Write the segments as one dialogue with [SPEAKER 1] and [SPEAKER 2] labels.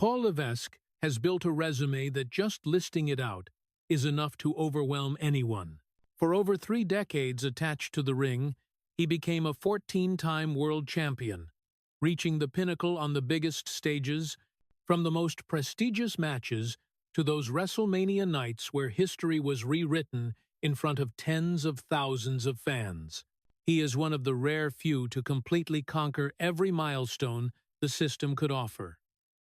[SPEAKER 1] Paul Levesque has built a resume that just listing it out is enough to overwhelm anyone. For over 3 decades attached to the ring, he became a 14-time world champion, reaching the pinnacle on the biggest stages, from the most prestigious matches to those WrestleMania nights where history was rewritten in front of tens of thousands of fans. He is one of the rare few to completely conquer every milestone the system could offer,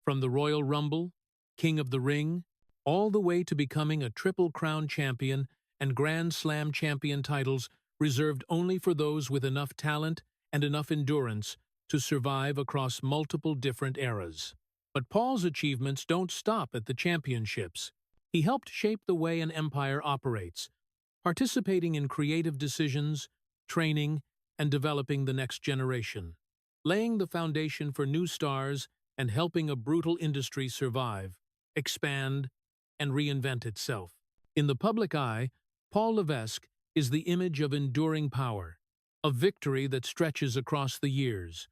[SPEAKER 1] from the Royal Rumble, King of the Ring, all the way to becoming a Triple Crown champion and Grand Slam champion titles reserved only for those with enough talent and enough endurance to survive across multiple different eras. But Paul's achievements don't stop at the championships. He helped shape the way an empire operates, participating in creative decisions, training, and developing the next generation, laying the foundation for new stars and helping a brutal industry survive, expand, and reinvent itself. In the public eye, Paul Levesque is the image of enduring power, of victory that stretches across the years,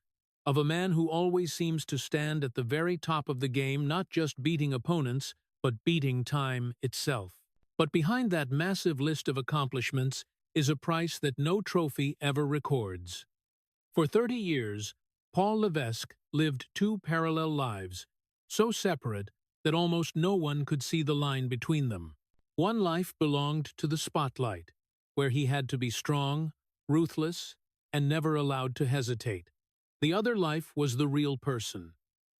[SPEAKER 1] of a man who always seems to stand at the very top of the game, not just beating opponents, but beating time itself. But behind that massive list of accomplishments is a price that no trophy ever records. For 30 years, Paul Levesque lived 2 parallel lives, so separate that almost no one could see the line between them. One life belonged to the spotlight, where he had to be strong, ruthless, and never allowed to hesitate. The other life was the real person,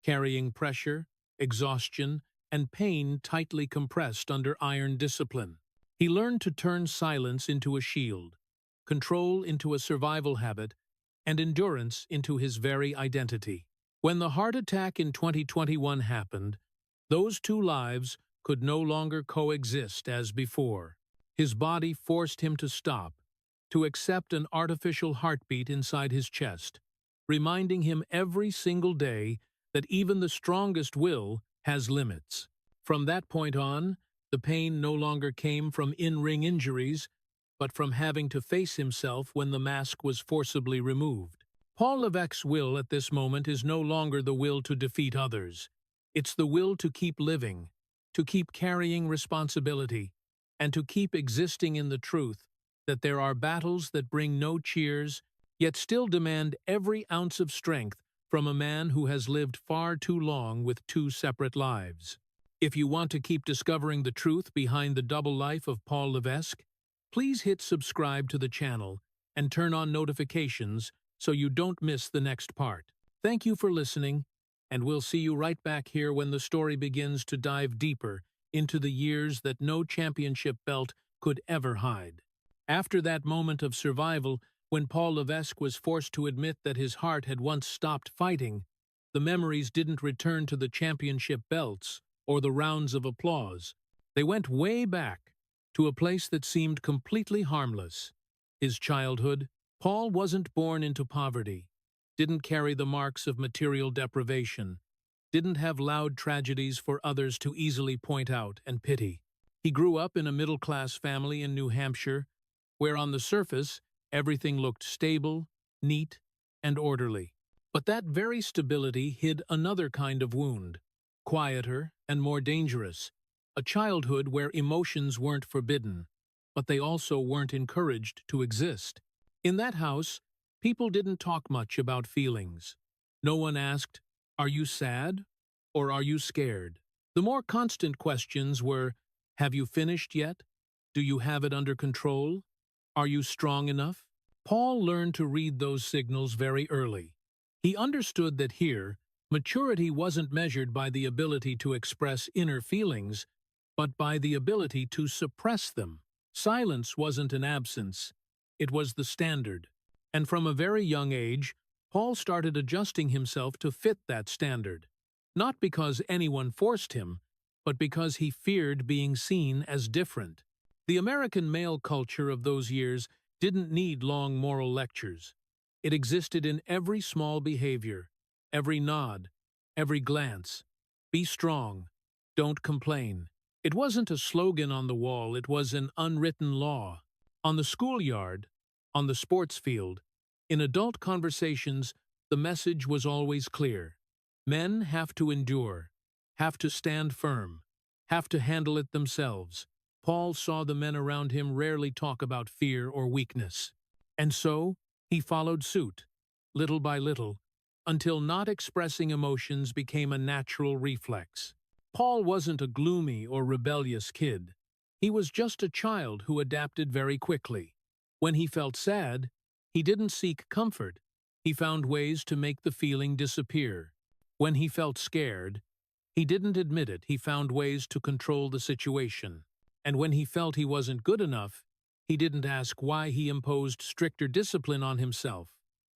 [SPEAKER 1] carrying pressure, exhaustion, and pain tightly compressed under iron discipline. He learned to turn silence into a shield, control into a survival habit, and endurance into his very identity. When the heart attack in 2021 happened, those 2 lives could no longer coexist as before. His body forced him to stop, to accept an artificial heartbeat inside his chest, reminding him every single day that even the strongest will has limits. From that point on, the pain no longer came from in-ring injuries, but from having to face himself when the mask was forcibly removed. Paul Levesque's will at this moment is no longer the will to defeat others. It's the will to keep living, to keep carrying responsibility, and to keep existing in the truth that there are battles that bring no cheers, yet still demand every ounce of strength from a man who has lived far too long with 2 separate lives. If you want to keep discovering the truth behind the double life of Paul Levesque, please hit subscribe to the channel and turn on notifications so you don't miss the next part. Thank you for listening, and we'll see you right back here when the story begins to dive deeper into the years that no championship belt could ever hide. After that moment of survival, when Paul Levesque was forced to admit that his heart had once stopped fighting, the memories didn't return to the championship belts or the rounds of applause. They went way back to a place that seemed completely harmless. His childhood. Paul wasn't born into poverty, didn't carry the marks of material deprivation, didn't have loud tragedies for others to easily point out and pity. He grew up in a middle-class family in New Hampshire, where on the surface, everything looked stable, neat, and orderly. But that very stability hid another kind of wound, quieter and more dangerous, a childhood where emotions weren't forbidden, but they also weren't encouraged to exist. In that house, people didn't talk much about feelings. No one asked, "Are you sad?" or "Are you scared?" The more constant questions were, "Have you finished yet? Do you have it under control? Are you strong enough?" Paul learned to read those signals very early. He understood that here, maturity wasn't measured by the ability to express inner feelings, but by the ability to suppress them. Silence wasn't an absence. It was the standard. And from a very young age, Paul started adjusting himself to fit that standard. Not because anyone forced him, but because he feared being seen as different. The American male culture of those years didn't need long moral lectures. It existed in every small behavior, every nod, every glance. Be strong. Don't complain. It wasn't a slogan on the wall, it was an unwritten law. On the schoolyard, on the sports field, in adult conversations, the message was always clear. Men have to endure. have to stand firm, have to handle it themselves. Paul saw the men around him rarely talk about fear or weakness. And so, he followed suit, little by little, until not expressing emotions became a natural reflex. Paul wasn't a gloomy or rebellious kid. He was just a child who adapted very quickly. When he felt sad, he didn't seek comfort. He found ways to make the feeling disappear. When he felt scared, he didn't admit it. He found ways to control the situation. And when he felt he wasn't good enough, he didn't ask why. He imposed stricter discipline on himself.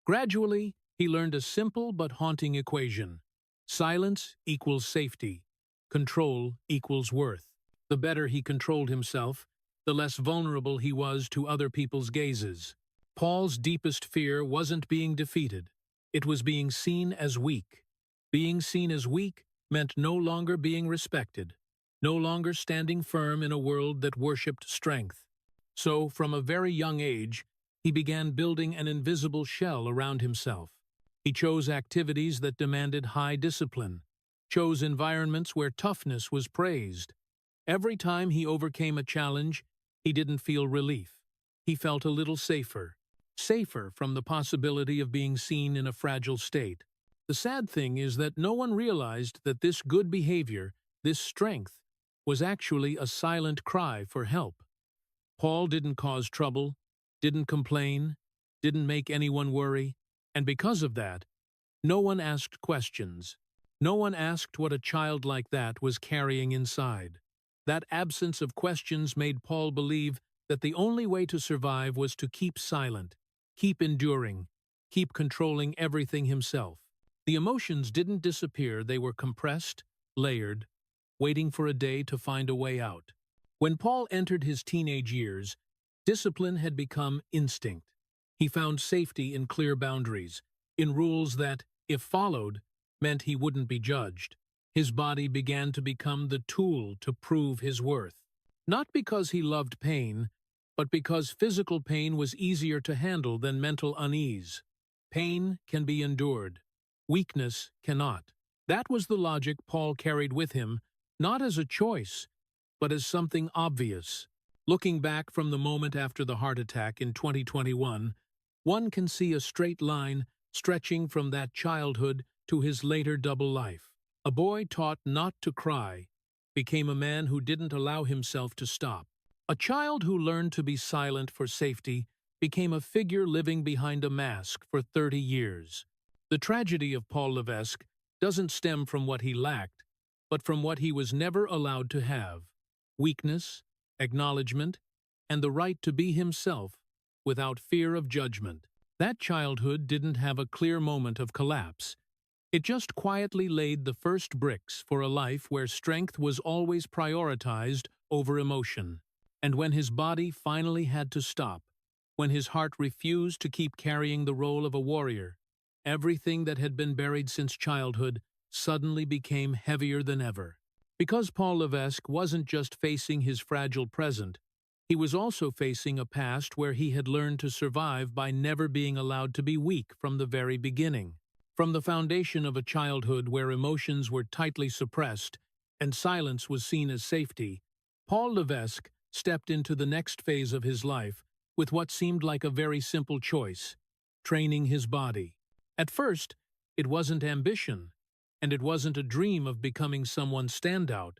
[SPEAKER 1] Gradually, he learned a simple but haunting equation. Silence equals safety. Control equals worth. The better he controlled himself, the less vulnerable he was to other people's gazes. Paul's deepest fear wasn't being defeated. It was being seen as weak. Being seen as weak meant no longer being respected, no longer standing firm in a world that worshipped strength. So, from a very young age, he began building an invisible shell around himself. He chose activities that demanded high discipline, chose environments where toughness was praised. Every time he overcame a challenge, he didn't feel relief. He felt a little safer from the possibility of being seen in a fragile state. The sad thing is that no one realized that this good behavior, this strength, was actually a silent cry for help. Paul didn't cause trouble, didn't complain, didn't make anyone worry, and because of that, no one asked questions. No one asked what a child like that was carrying inside. That absence of questions made Paul believe that the only way to survive was to keep silent, keep enduring, keep controlling everything himself. The emotions didn't disappear, they were compressed, layered, waiting for a day to find a way out. When Paul entered his teenage years, discipline had become instinct. He found safety in clear boundaries, in rules that, if followed, meant he wouldn't be judged. His body began to become the tool to prove his worth. Not because he loved pain, but because physical pain was easier to handle than mental unease. Pain can be endured. Weakness cannot. That was the logic Paul carried with him, not as a choice, but as something obvious. Looking back from the moment after the heart attack in 2021, one can see a straight line stretching from that childhood to his later double life. A boy taught not to cry became a man who didn't allow himself to stop. A child who learned to be silent for safety became a figure living behind a mask for 30 years. The tragedy of Paul Levesque doesn't stem from what he lacked, but from what he was never allowed to have: weakness, acknowledgement, and the right to be himself without fear of judgment. That childhood didn't have a clear moment of collapse. It just quietly laid the first bricks for a life where strength was always prioritized over emotion. And when his body finally had to stop, when his heart refused to keep carrying the role of a warrior, everything that had been buried since childhood suddenly became heavier than ever. Because Paul Levesque wasn't just facing his fragile present, he was also facing a past where he had learned to survive by never being allowed to be weak from the very beginning. From the foundation of a childhood where emotions were tightly suppressed and silence was seen as safety, Paul Levesque stepped into the next phase of his life with what seemed like a very simple choice: training his body. At first, it wasn't ambition, and it wasn't a dream of becoming someone's standout.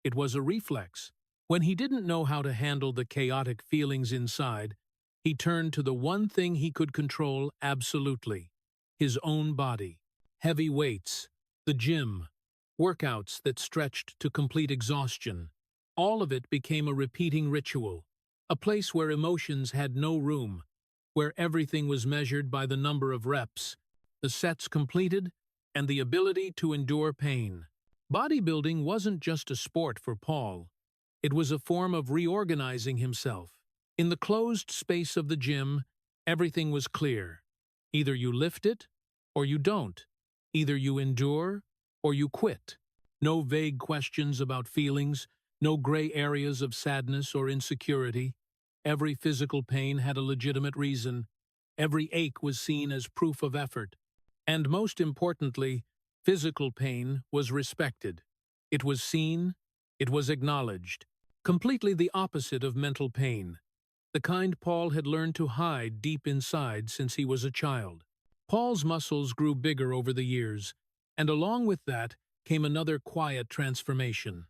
[SPEAKER 1] It was a reflex. When he didn't know how to handle the chaotic feelings inside, he turned to the one thing he could control absolutely: his own body. Heavy weights, the gym, workouts that stretched to complete exhaustion. All of it became a repeating ritual, a place where emotions had no room, where everything was measured by the number of reps, the sets completed, and the ability to endure pain. Bodybuilding wasn't just a sport for Paul. It was a form of reorganizing himself. In the closed space of the gym, everything was clear. Either you lift it, or you don't. Either you endure, or you quit. No vague questions about feelings, no gray areas of sadness or insecurity. Every physical pain had a legitimate reason. Every ache was seen as proof of effort. And most importantly, physical pain was respected. It was seen, it was acknowledged, completely the opposite of mental pain, the kind Paul had learned to hide deep inside since he was a child. Paul's muscles grew bigger over the years, and along with that came another quiet transformation.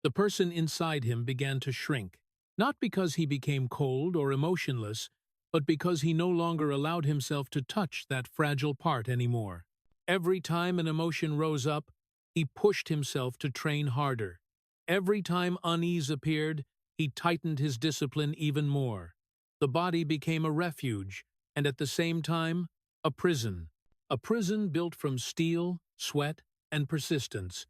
[SPEAKER 1] The person inside him began to shrink, not because he became cold or emotionless, but because he no longer allowed himself to touch that fragile part anymore. Every time an emotion rose up, he pushed himself to train harder. Every time unease appeared, he tightened his discipline even more. The body became a refuge, and at the same time, a prison built from steel, sweat, and persistence,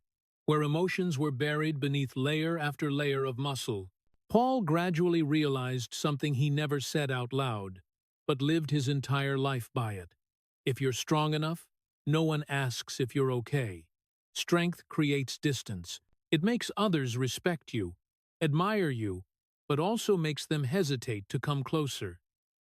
[SPEAKER 1] where emotions were buried beneath layer after layer of muscle. Paul gradually realized something he never said out loud, but lived his entire life by it. If you're strong enough, no one asks if you're okay. Strength creates distance. It makes others respect you, admire you, but also makes them hesitate to come closer.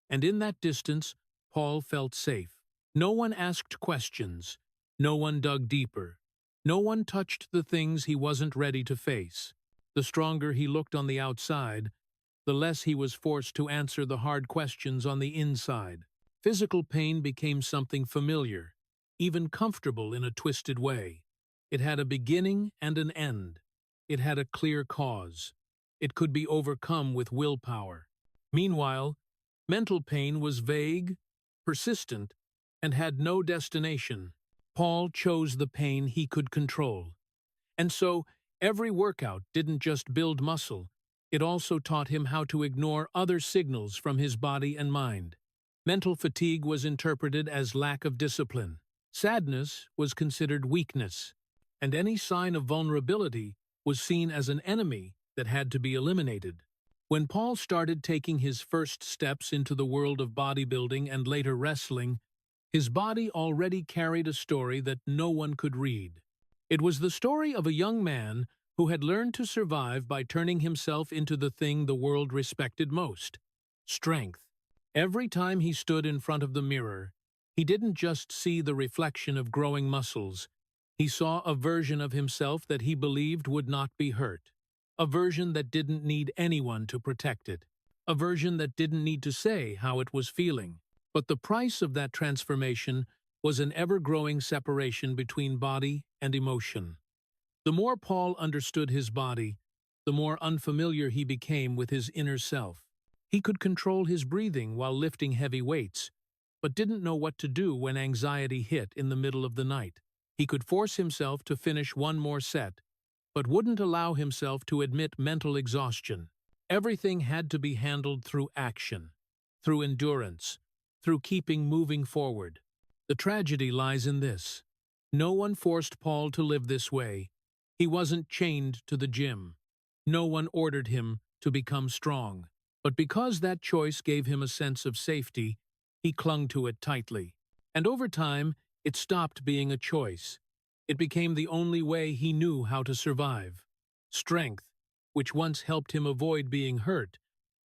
[SPEAKER 1] And in that distance, Paul felt safe. No one asked questions. No one dug deeper. No one touched the things he wasn't ready to face. The stronger he looked on the outside, the less he was forced to answer the hard questions on the inside. Physical pain became something familiar, even comfortable in a twisted way. It had a beginning and an end. It had a clear cause. It could be overcome with willpower. Meanwhile, mental pain was vague, persistent, and had no destination. Paul chose the pain he could control. And so, every workout didn't just build muscle, it also taught him how to ignore other signals from his body and mind. Mental fatigue was interpreted as lack of discipline. Sadness was considered weakness, and any sign of vulnerability was seen as an enemy that had to be eliminated. When Paul started taking his first steps into the world of bodybuilding and later wrestling, his body already carried a story that no one could read. It was the story of a young man who had learned to survive by turning himself into the thing the world respected most: strength. Every time he stood in front of the mirror, he didn't just see the reflection of growing muscles. He saw a version of himself that he believed would not be hurt. A version that didn't need anyone to protect it. A version that didn't need to say how it was feeling. But the price of that transformation was an ever-growing separation between body and emotion. The more Paul understood his body, the more unfamiliar he became with his inner self. He could control his breathing while lifting heavy weights, but didn't know what to do when anxiety hit in the middle of the night. He could force himself to finish one more set, but wouldn't allow himself to admit mental exhaustion. Everything had to be handled through action, through endurance, through keeping moving forward. The tragedy lies in this. No one forced Paul to live this way. He wasn't chained to the gym. No one ordered him to become strong. But because that choice gave him a sense of safety, he clung to it tightly. And over time, it stopped being a choice. It became the only way he knew how to survive. Strength, which once helped him avoid being hurt,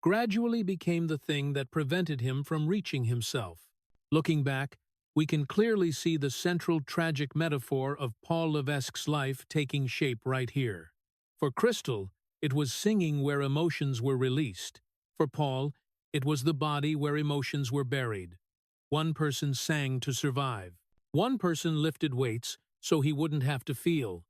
[SPEAKER 1] gradually became the thing that prevented him from reaching himself. Looking back, we can clearly see the central tragic metaphor of Paul Levesque's life taking shape right here. For Crystal, it was singing where emotions were released. For Paul, it was the body where emotions were buried. One person sang to survive. One person lifted weights so he wouldn't have to feel.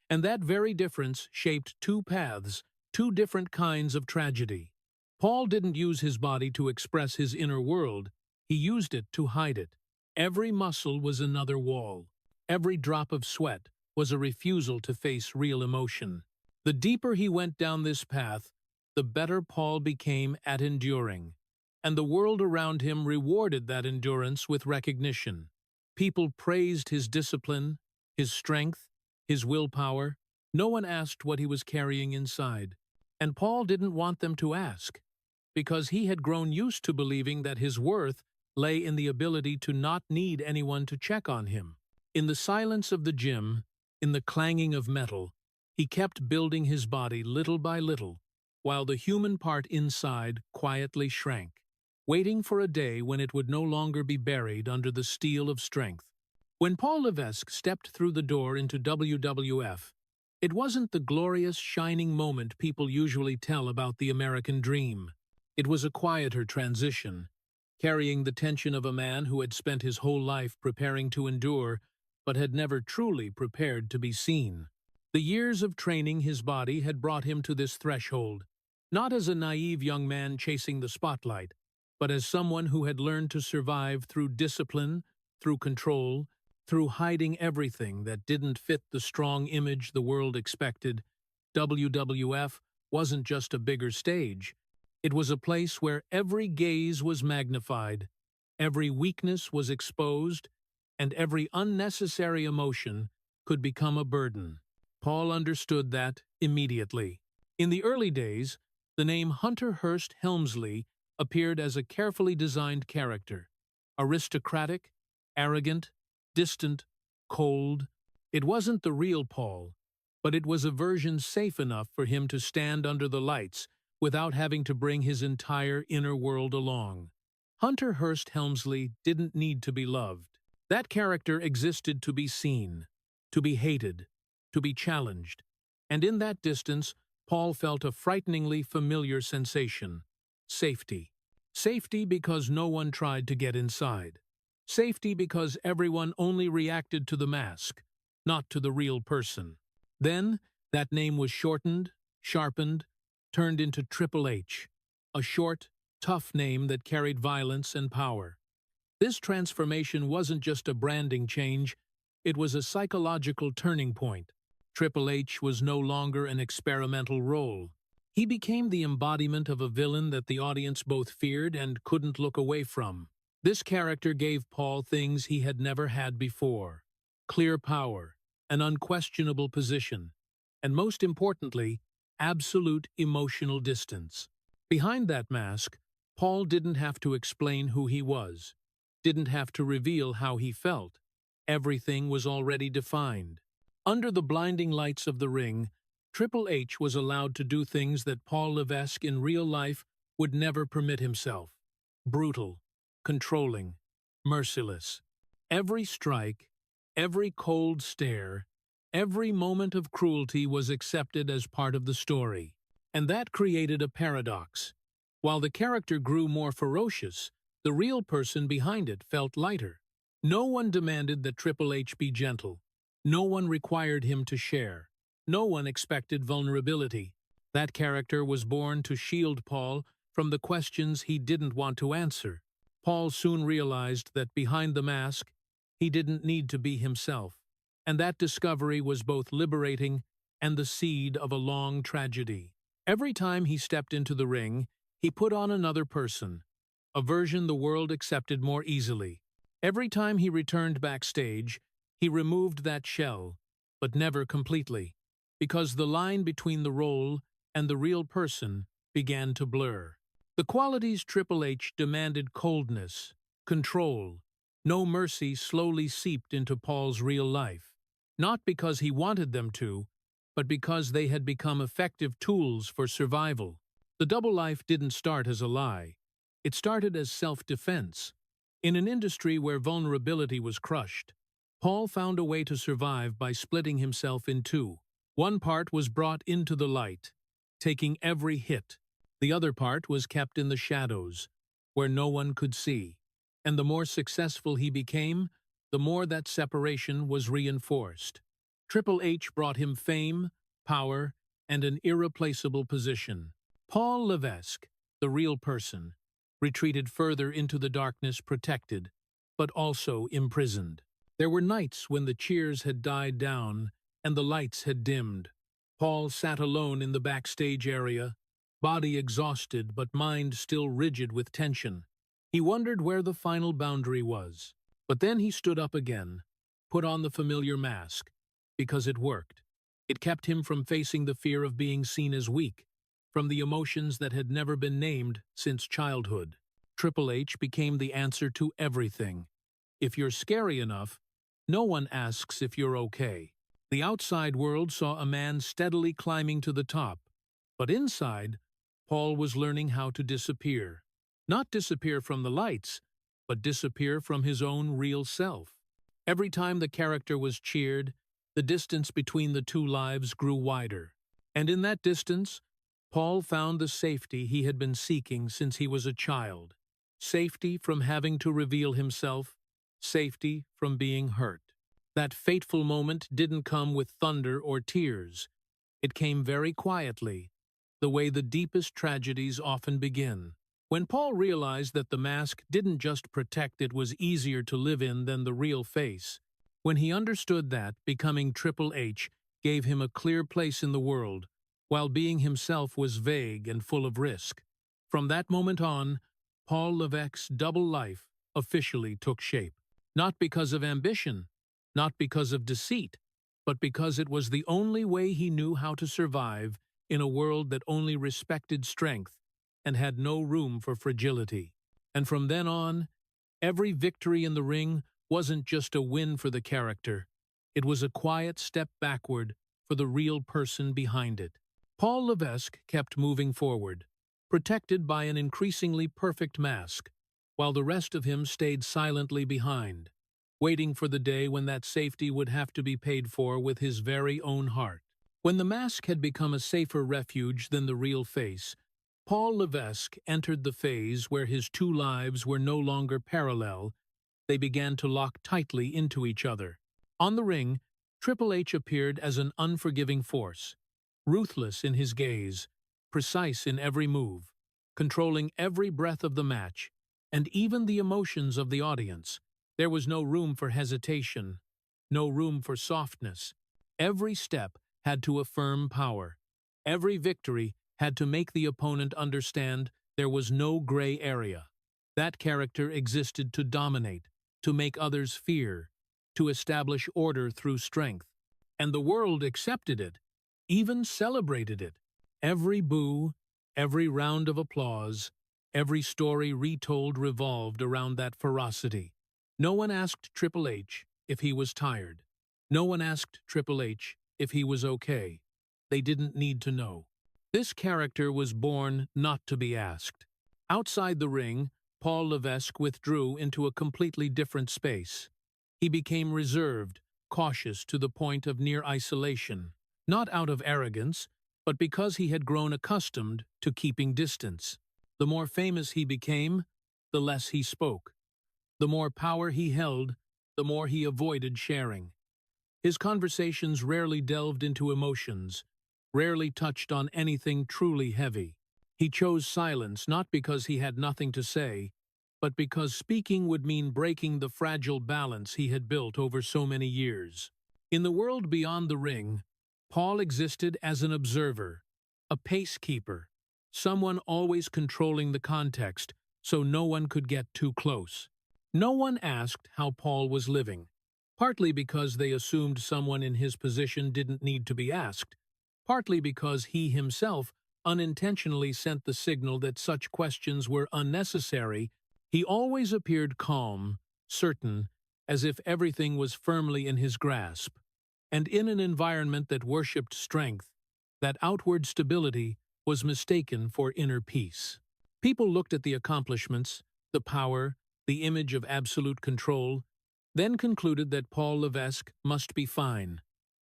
[SPEAKER 1] And that very difference shaped two paths, two different kinds of tragedy. Paul didn't use his body to express his inner world. He used it to hide it. Every muscle was another wall. Every drop of sweat was a refusal to face real emotion. The deeper he went down this path, the better Paul became at enduring. And the world around him rewarded that endurance with recognition. People praised his discipline, his strength, his willpower. No one asked what he was carrying inside. And Paul didn't want them to ask, because he had grown used to believing that his worth lay in the ability to not need anyone to check on him. In the silence of the gym, in the clanging of metal, he kept building his body little by little, while the human part inside quietly shrank, waiting for a day when it would no longer be buried under the steel of strength. When Paul Levesque stepped through the door into WWF, It wasn't the glorious, shining moment people usually tell about the American dream. It was a quieter transition, carrying the tension of a man who had spent his whole life preparing to endure, but had never truly prepared to be seen. The years of training his body had brought him to this threshold, not as a naive young man chasing the spotlight, but as someone who had learned to survive through discipline, through control, through hiding everything that didn't fit the strong image the world expected. WWF wasn't just a bigger stage. It was a place where every gaze was magnified, every weakness was exposed, and every unnecessary emotion could become a burden. Paul understood that immediately. In the early days, the name Hunter Hearst Helmsley appeared as a carefully designed character. Aristocratic, arrogant, distant, cold. It wasn't the real Paul, but it was a version safe enough for him to stand under the lights without having to bring his entire inner world along. Hunter Hearst Helmsley didn't need to be loved. That character existed to be seen, to be hated, to be challenged. And in that distance, Paul felt a frighteningly familiar sensation: safety. Safety because no one tried to get inside. Safety because everyone only reacted to the mask, not to the real person. Then, that name was shortened, sharpened, turned into Triple H, a short, tough name that carried violence and power. This transformation wasn't just a branding change, it was a psychological turning point. Triple H was no longer an experimental role. He became the embodiment of a villain that the audience both feared and couldn't look away from. This character gave Paul things he had never had before: clear power, an unquestionable position, and most importantly, absolute emotional distance. Behind that mask, Paul didn't have to explain who he was, didn't have to reveal how he felt. Everything was already defined. Under the blinding lights of the ring, Triple H was allowed to do things that Paul Levesque in real life would never permit himself. Brutal, controlling, merciless. Every strike, every cold stare, every moment of cruelty was accepted as part of the story. And that created a paradox. While the character grew more ferocious, the real person behind it felt lighter. No one demanded that Triple H be gentle. No one required him to share. No one expected vulnerability. That character was born to shield Paul from the questions he didn't want to answer. Paul soon realized that behind the mask, he didn't need to be himself. And that discovery was both liberating and the seed of a long tragedy. Every time he stepped into the ring, he put on another person, a version the world accepted more easily. Every time he returned backstage, he removed that shell, but never completely, because the line between the role and the real person began to blur. The qualities Triple H demanded: coldness, control, no mercy, slowly seeped into Paul's real life, not because he wanted them to, but because they had become effective tools for survival. The double life didn't start as a lie. It started as self-defense. In an industry where vulnerability was crushed, Paul found a way to survive by splitting himself in two. One part was brought into the light, taking every hit. The other part was kept in the shadows, where no one could see. And the more successful he became, the more that separation was reinforced. Triple H brought him fame, power, and an irreplaceable position. Paul Levesque, the real person, retreated further into the darkness, protected, but also imprisoned. There were nights when the cheers had died down and the lights had dimmed. Paul sat alone in the backstage area, body exhausted but mind still rigid with tension. He wondered where the final boundary was. But then he stood up again, put on the familiar mask, because it worked. It kept him from facing the fear of being seen as weak, from the emotions that had never been named since childhood. Triple H became the answer to everything. If you're scary enough, no one asks if you're okay. The outside world saw a man steadily climbing to the top, but inside, Paul was learning how to disappear. Not disappear from the lights, but disappear from his own real self. Every time the character was cheered, The distance between the two lives grew wider. And in that distance, Paul found the safety he had been seeking since he was a child. Safety from having to reveal himself, safety from being hurt. That fateful moment didn't come with thunder or tears. It came very quietly, the way the deepest tragedies often begin. When Paul realized that the mask didn't just protect, it was easier to live in than the real face. When he understood that becoming Triple H gave him a clear place in the world, while being himself was vague and full of risk. From that moment on, Paul Levesque's double life officially took shape. Not because of ambition, not because of deceit, but because it was the only way he knew how to survive in a world that only respected strength and had no room for fragility. And from then on, every victory in the ring wasn't just a win for the character. It was a quiet step backward for the real person behind it. Paul Levesque kept moving forward, protected by an increasingly perfect mask, while the rest of him stayed silently behind, waiting for the day when that safety would have to be paid for with his very own heart. When the mask had become a safer refuge than the real face, Paul Levesque entered the phase where his two lives were no longer parallel. They began to lock tightly into each other. On the ring, Triple H appeared as an unforgiving force, ruthless in his gaze, precise in every move, controlling every breath of the match, and even the emotions of the audience. There was no room for hesitation, no room for softness. Every step had to affirm power. Every victory had to make the opponent understand there was no gray area. That character existed to dominate, to make others fear, to establish order through strength. And the world accepted it, even celebrated it. Every boo, every round of applause, every story retold revolved around that ferocity. No one asked Triple H if he was tired. No one asked Triple H if he was okay. They didn't need to know. This character was born not to be asked. Outside the ring, Paul Levesque withdrew into a completely different space. He became reserved, cautious to the point of near isolation, not out of arrogance, but because he had grown accustomed to keeping distance. The more famous he became, the less he spoke. The more power he held, the more he avoided sharing. His conversations rarely delved into emotions, rarely touched on anything truly heavy. He chose silence not because he had nothing to say, but because speaking would mean breaking the fragile balance he had built over so many years. In the world beyond the ring, Paul existed as an observer, a pacekeeper, someone always controlling the context so no one could get too close. No one asked how Paul was living, partly because they assumed someone in his position didn't need to be asked, partly because he himself unintentionally sent the signal that such questions were unnecessary. He always appeared calm, certain, as if everything was firmly in his grasp. And in an environment that worshipped strength, that outward stability was mistaken for inner peace. People looked at the accomplishments, the power, the image of absolute control, then concluded that Paul Levesque must be fine.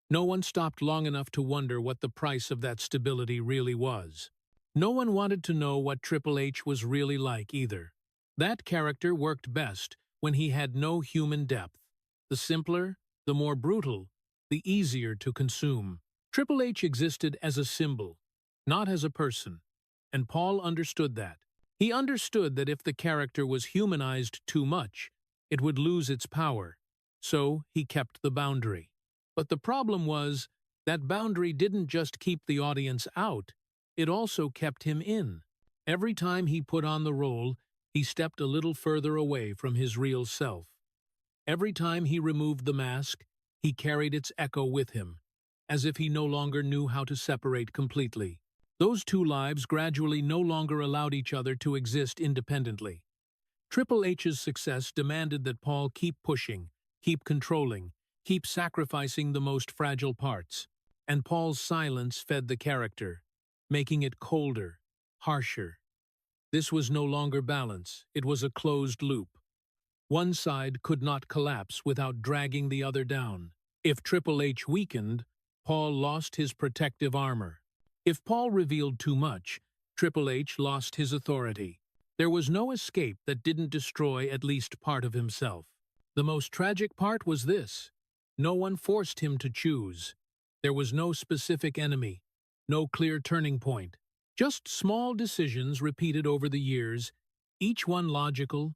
[SPEAKER 1] No one stopped long enough to wonder what the price of that stability really was. No one wanted to know what Triple H was really like either. That character worked best when he had no human depth. The simpler, the more brutal, the easier to consume. Triple H existed as a symbol, not as a person, and Paul understood that. He understood that if the character was humanized too much, it would lose its power, so he kept the boundary. But the problem was, that boundary didn't just keep the audience out, it also kept him in. Every time he put on the role, he stepped a little further away from his real self. Every time he removed the mask, he carried its echo with him, as if he no longer knew how to separate completely. Those two lives gradually no longer allowed each other to exist independently. Triple H's success demanded that Paul keep pushing, keep controlling, keep sacrificing the most fragile parts. And Paul's silence fed the character, making it colder, harsher. This was no longer balance, it was a closed loop. One side could not collapse without dragging the other down. If Triple H weakened, Paul lost his protective armor. If Paul revealed too much, Triple H lost his authority. There was no escape that didn't destroy at least part of himself. The most tragic part was this: no one forced him to choose. There was no specific enemy, no clear turning point. Just small decisions repeated over the years, each one logical,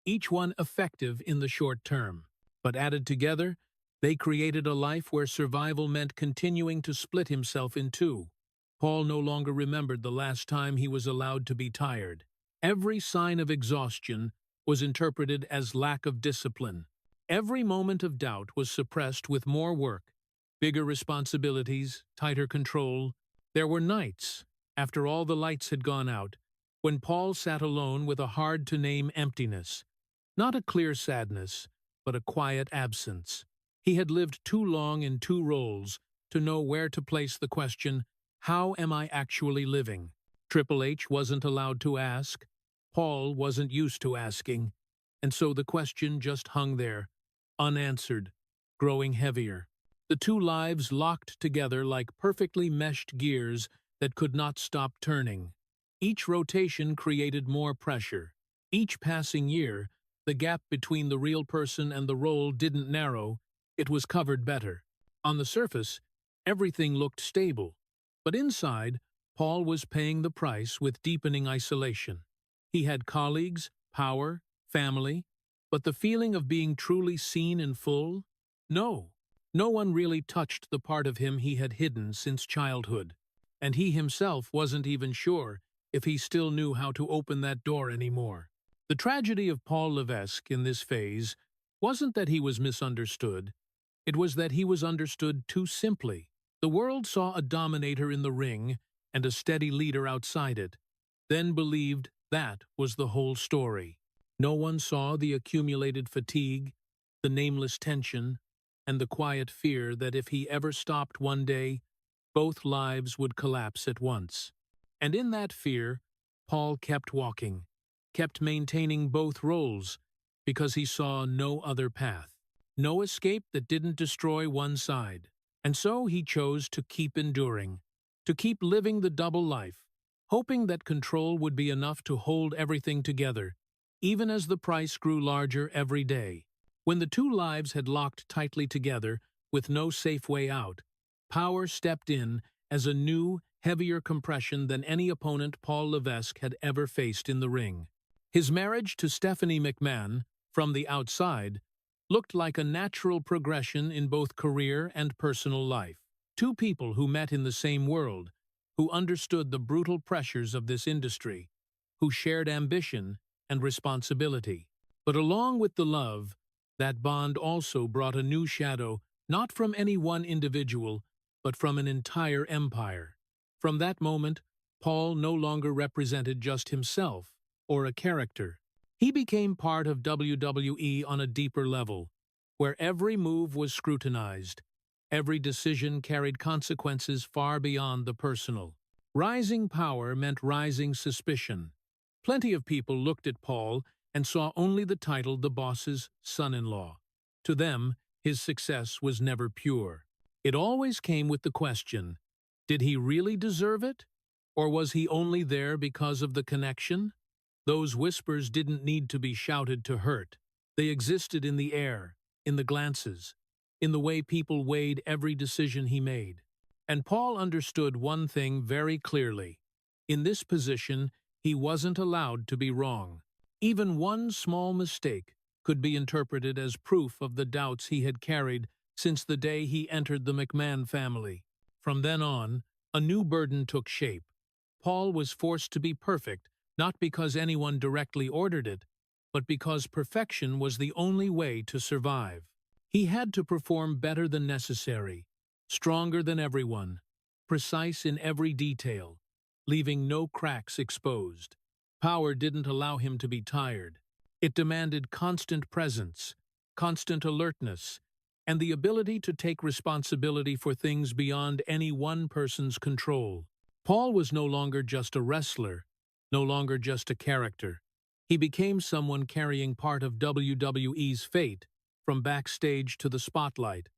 [SPEAKER 1] each one effective in the short term. But added together, they created a life where survival meant continuing to split himself in two. Paul no longer remembered the last time he was allowed to be tired. Every sign of exhaustion was interpreted as lack of discipline. Every moment of doubt was suppressed with more work, bigger responsibilities, tighter control. There were nights, after all the lights had gone out, when Paul sat alone with a hard-to-name emptiness. Not a clear sadness, but a quiet absence. He had lived too long in two roles to know where to place the question, how am I actually living? Triple H wasn't allowed to ask. Paul wasn't used to asking. And so the question just hung there, unanswered, growing heavier. The two lives locked together like perfectly meshed gears that could not stop turning. Each rotation created more pressure. Each passing year, the gap between the real person and the role didn't narrow, it was covered better. On the surface, everything looked stable. But inside, Paul was paying the price with deepening isolation. He had colleagues, power, family, but the feeling of being truly seen and full? No. No one really touched the part of him he had hidden since childhood. And he himself wasn't even sure if he still knew how to open that door anymore. The tragedy of Paul Levesque in this phase wasn't that he was misunderstood. It was that he was understood too simply. The world saw a dominator in the ring and a steady leader outside it, then believed that was the whole story. No one saw the accumulated fatigue, the nameless tension, and the quiet fear that if he ever stopped one day, both lives would collapse at once. And in that fear, Paul kept walking, kept maintaining both roles, because he saw no other path, no escape that didn't destroy one side. And so he chose to keep enduring, to keep living the double life, hoping that control would be enough to hold everything together, even as the price grew larger every day. When the two lives had locked tightly together, with no safe way out, power stepped in as a new, heavier compression than any opponent Paul Levesque had ever faced in the ring. His marriage to Stephanie McMahon, from the outside, looked like a natural progression in both career and personal life. Two people who met in the same world, who understood the brutal pressures of this industry, who shared ambition and responsibility. But along with the love, that bond also brought a new shadow, not from any one individual, but from an entire empire. From that moment, Paul no longer represented just himself or a character. He became part of WWE on a deeper level, where every move was scrutinized, every decision carried consequences far beyond the personal. Rising power meant rising suspicion. Plenty of people looked at Paul and saw only the title the boss's son-in-law. To them, his success was never pure. It always came with the question, did he really deserve it? Or was he only there because of the connection? Those whispers didn't need to be shouted to hurt. They existed in the air, in the glances, in the way people weighed every decision he made. And Paul understood one thing very clearly. In this position, he wasn't allowed to be wrong. Even one small mistake could be interpreted as proof of the doubts he had carried since the day he entered the McMahon family. From then on, a new burden took shape. Paul was forced to be perfect, not because anyone directly ordered it, but because perfection was the only way to survive. He had to perform better than necessary, stronger than everyone, precise in every detail, leaving no cracks exposed. Power didn't allow him to be tired. It demanded constant presence, constant alertness, and the ability to take responsibility for things beyond any one person's control. Paul was no longer just a wrestler, no longer just a character. He became someone carrying part of WWE's fate, from backstage to the spotlight,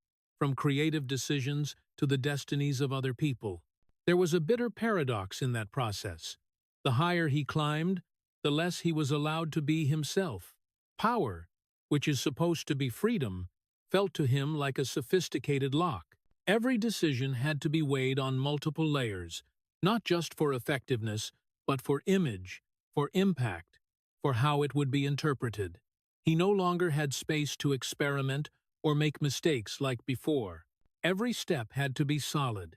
[SPEAKER 1] from creative decisions to the destinies of other people. There was a bitter paradox in that process. The higher he climbed, the less he was allowed to be himself. Power, which is supposed to be freedom, felt to him like a sophisticated lock. Every decision had to be weighed on multiple layers, not just for effectiveness, but for image, for impact, for how it would be interpreted. He no longer had space to experiment or make mistakes like before. Every step had to be solid,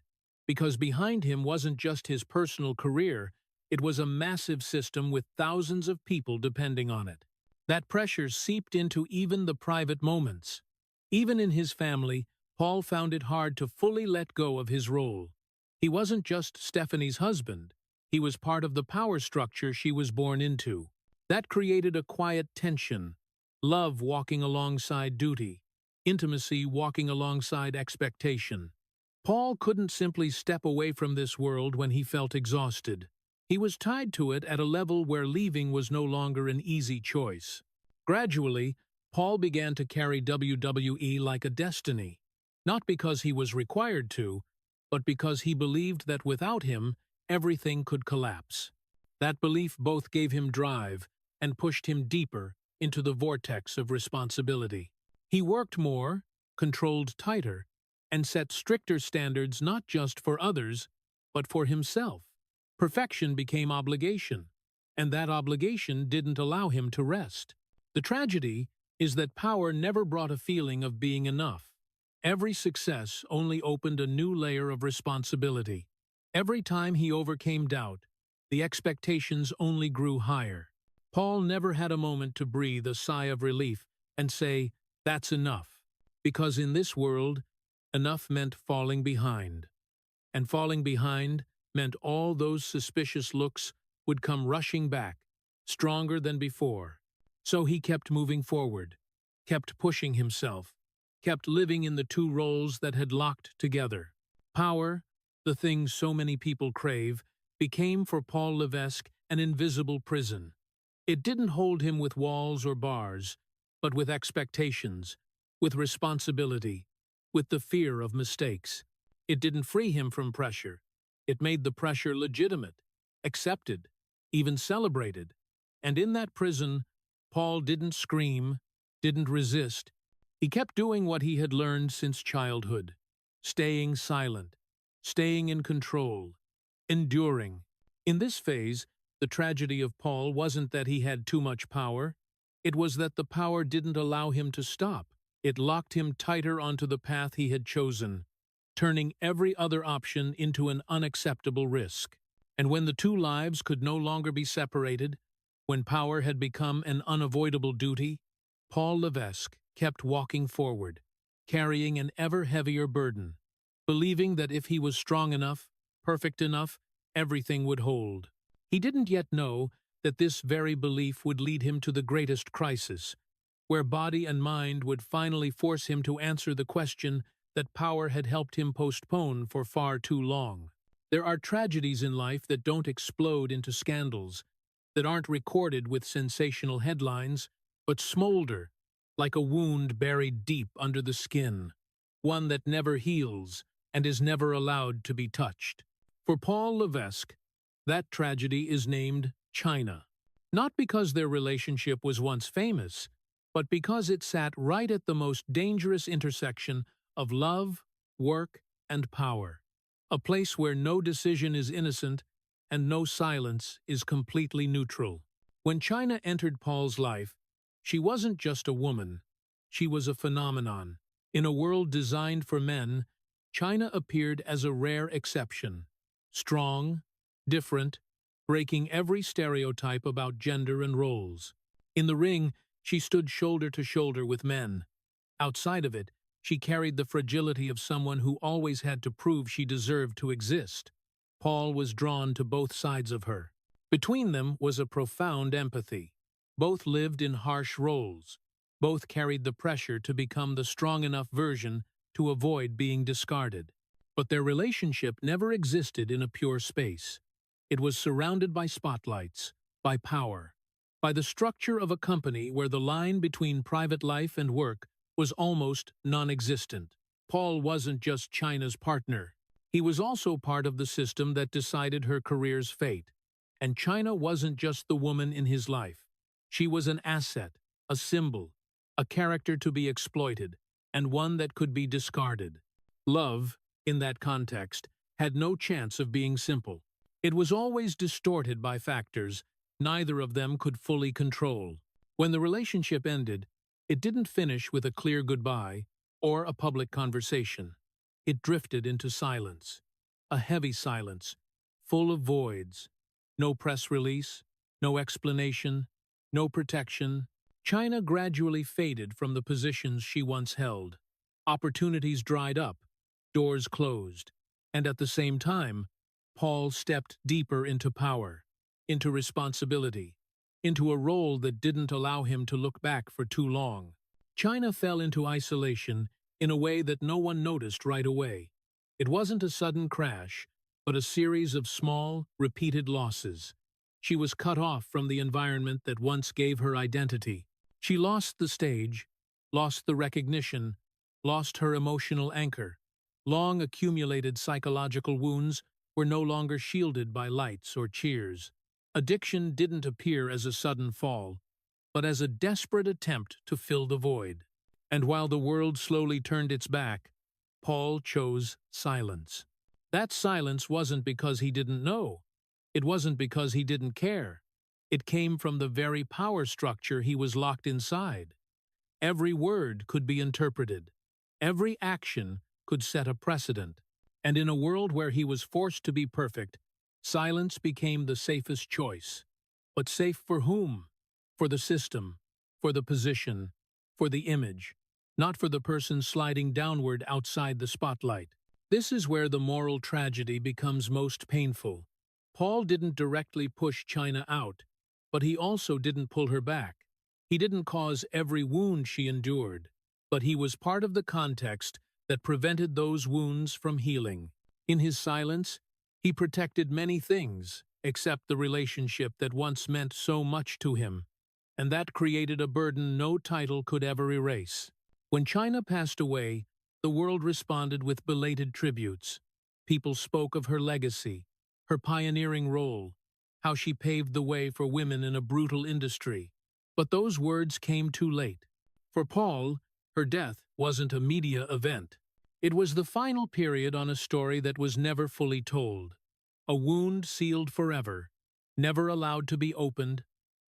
[SPEAKER 1] because behind him wasn't just his personal career, it was a massive system with thousands of people depending on it. That pressure seeped into even the private moments. Even in his family, Paul found it hard to fully let go of his role. He wasn't just Stephanie's husband. He was part of the power structure she was born into. That created a quiet tension, love walking alongside duty, intimacy walking alongside expectation. Paul couldn't simply step away from this world when he felt exhausted. He was tied to it at a level where leaving was no longer an easy choice. Gradually, Paul began to carry WWE like a destiny, not because he was required to, but because he believed that without him, everything could collapse. That belief both gave him drive and pushed him deeper into the vortex of responsibility. He worked more, controlled tighter, and set stricter standards not just for others, but for himself. Perfection became obligation, and that obligation didn't allow him to rest. The tragedy is that power never brought a feeling of being enough. Every success only opened a new layer of responsibility. Every time he overcame doubt, the expectations only grew higher. Paul never had a moment to breathe a sigh of relief and say, "That's enough," because in this world, enough meant falling behind. And falling behind meant all those suspicious looks would come rushing back, stronger than before. So he kept moving forward, kept pushing himself, kept living in the two roles that had locked together. Power, the thing so many people crave, became for Paul Levesque an invisible prison. It didn't hold him with walls or bars, but with expectations, with responsibility, with the fear of mistakes. It didn't free him from pressure. It made the pressure legitimate, accepted, even celebrated. And in that prison, Paul didn't scream, didn't resist. He kept doing what he had learned since childhood, staying silent, staying in control, enduring. In this phase, the tragedy of Paul wasn't that he had too much power. It was that the power didn't allow him to stop. It locked him tighter onto the path he had chosen, turning every other option into an unacceptable risk. And when the two lives could no longer be separated, when power had become an unavoidable duty, Paul Levesque kept walking forward, carrying an ever heavier burden, believing that if he was strong enough, perfect enough, everything would hold. He didn't yet know that this very belief would lead him to the greatest crisis, where body and mind would finally force him to answer the question that power had helped him postpone for far too long. There are tragedies in life that don't explode into scandals, that aren't recorded with sensational headlines, but smolder, like a wound buried deep under the skin, one that never heals and is never allowed to be touched. For Paul Levesque, that tragedy is named Chyna, not because their relationship was once famous, but because it sat right at the most dangerous intersection of love, work, and power, a place where no decision is innocent and no silence is completely neutral. When Chyna entered Paul's life, she wasn't just a woman, she was a phenomenon. In a world designed for men, Chyna appeared as a rare exception, strong, different, breaking every stereotype about gender and roles. In the ring, she stood shoulder to shoulder with men. Outside of it, she carried the fragility of someone who always had to prove she deserved to exist. Paul was drawn to both sides of her. Between them was a profound empathy. Both lived in harsh roles. Both carried the pressure to become the strong enough version to avoid being discarded. But their relationship never existed in a pure space. It was surrounded by spotlights, by power, by the structure of a company where the line between private life and work was almost non-existent. Paul wasn't just Chyna's partner. He was also part of the system that decided her career's fate. And Chyna wasn't just the woman in his life. She was an asset, a symbol, a character to be exploited, and one that could be discarded. Love, in that context, had no chance of being simple. It was always distorted by factors neither of them could fully control. When the relationship ended, it didn't finish with a clear goodbye or a public conversation. It drifted into silence, a heavy silence, full of voids. No press release, no explanation, no protection. Chyna gradually faded from the positions she once held. Opportunities dried up, doors closed, and at the same time, Paul stepped deeper into power, into responsibility, into a role that didn't allow him to look back for too long. Chyna fell into isolation in a way that no one noticed right away. It wasn't a sudden crash, but a series of small, repeated losses. She was cut off from the environment that once gave her identity. She lost the stage, lost the recognition, lost her emotional anchor. Long accumulated psychological wounds were no longer shielded by lights or cheers. Addiction didn't appear as a sudden fall, but as a desperate attempt to fill the void. And while the world slowly turned its back, Paul chose silence. That silence wasn't because he didn't know. It wasn't because he didn't care. It came from the very power structure he was locked inside. Every word could be interpreted. Every action could set a precedent. And in a world where he was forced to be perfect, silence became the safest choice. But safe for whom? For the system, for the position, for the image, not for the person sliding downward outside the spotlight. This is where the moral tragedy becomes most painful. Paul didn't directly push Chyna out, but he also didn't pull her back. He didn't cause every wound she endured, but he was part of the context that prevented those wounds from healing. In his silence, he protected many things, except the relationship that once meant so much to him, and that created a burden no title could ever erase. When Chyna passed away, the world responded with belated tributes. People spoke of her legacy, her pioneering role, how she paved the way for women in a brutal industry. But those words came too late. For Paul, her death wasn't a media event. It was the final period on a story that was never fully told. A wound sealed forever, never allowed to be opened,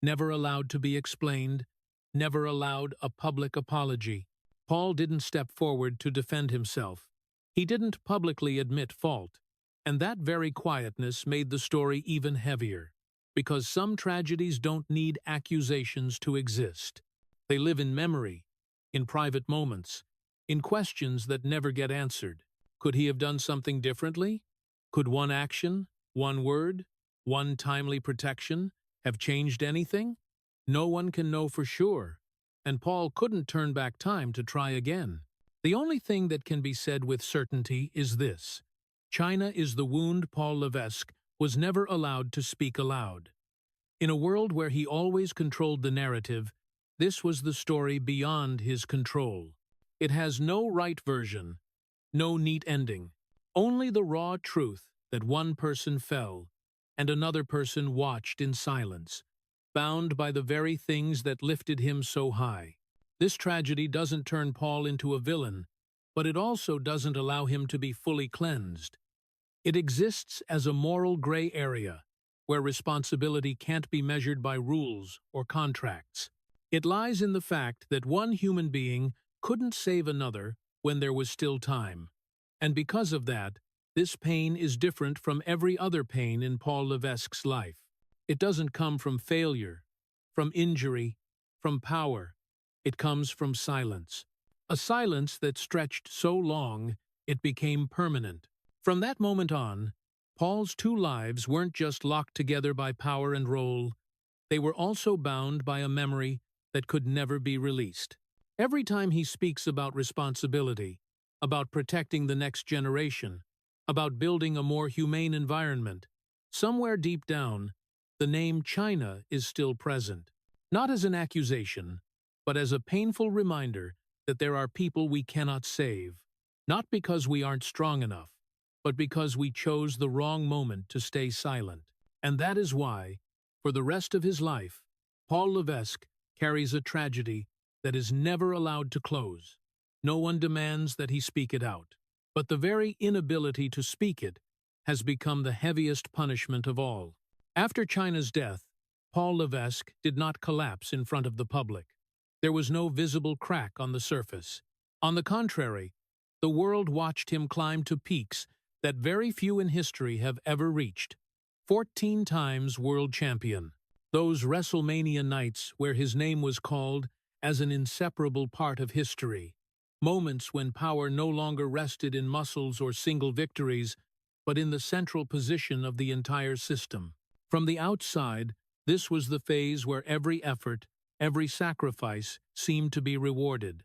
[SPEAKER 1] never allowed to be explained, never allowed a public apology. Paul didn't step forward to defend himself. He didn't publicly admit fault. And that very quietness made the story even heavier. Because some tragedies don't need accusations to exist. They live in memory, in private moments, in questions that never get answered. Could he have done something differently? Could one action, one word, one timely protection have changed anything? No one can know for sure. And Paul couldn't turn back time to try again. The only thing that can be said with certainty is this. Chyna is the wound Paul Levesque was never allowed to speak aloud. In a world where he always controlled the narrative, this was the story beyond his control. It has no right version, no neat ending, only the raw truth that one person fell and another person watched in silence, bound by the very things that lifted him so high. This tragedy doesn't turn Paul into a villain, but it also doesn't allow him to be fully cleansed. It exists as a moral gray area, where responsibility can't be measured by rules or contracts. It lies in the fact that one human being couldn't save another when there was still time. And because of that, this pain is different from every other pain in Paul Levesque's life. It doesn't come from failure, from injury, from power. It comes from silence. A silence that stretched so long, it became permanent. From that moment on, Paul's two lives weren't just locked together by power and role, they were also bound by a memory that could never be released. Every time he speaks about responsibility, about protecting the next generation, about building a more humane environment, somewhere deep down, the name Chyna is still present. Not as an accusation, but as a painful reminder that there are people we cannot save, Not because we aren't strong enough, but because we chose the wrong moment to stay silent. And that is why, for the rest of his life, Paul Levesque carries a tragedy that is never allowed to close. No one demands that he speak it out, but the very inability to speak it has become the heaviest punishment of all. After Chyna's death, Paul Levesque did not collapse in front of the public. There was no visible crack on the surface. On the contrary, the world watched him climb to peaks that very few in history have ever reached. 14 times world champion. Those WrestleMania nights where his name was called as an inseparable part of history. Moments when power no longer rested in muscles or single victories, but in the central position of the entire system. From the outside, this was the phase where every effort, every sacrifice seemed to be rewarded.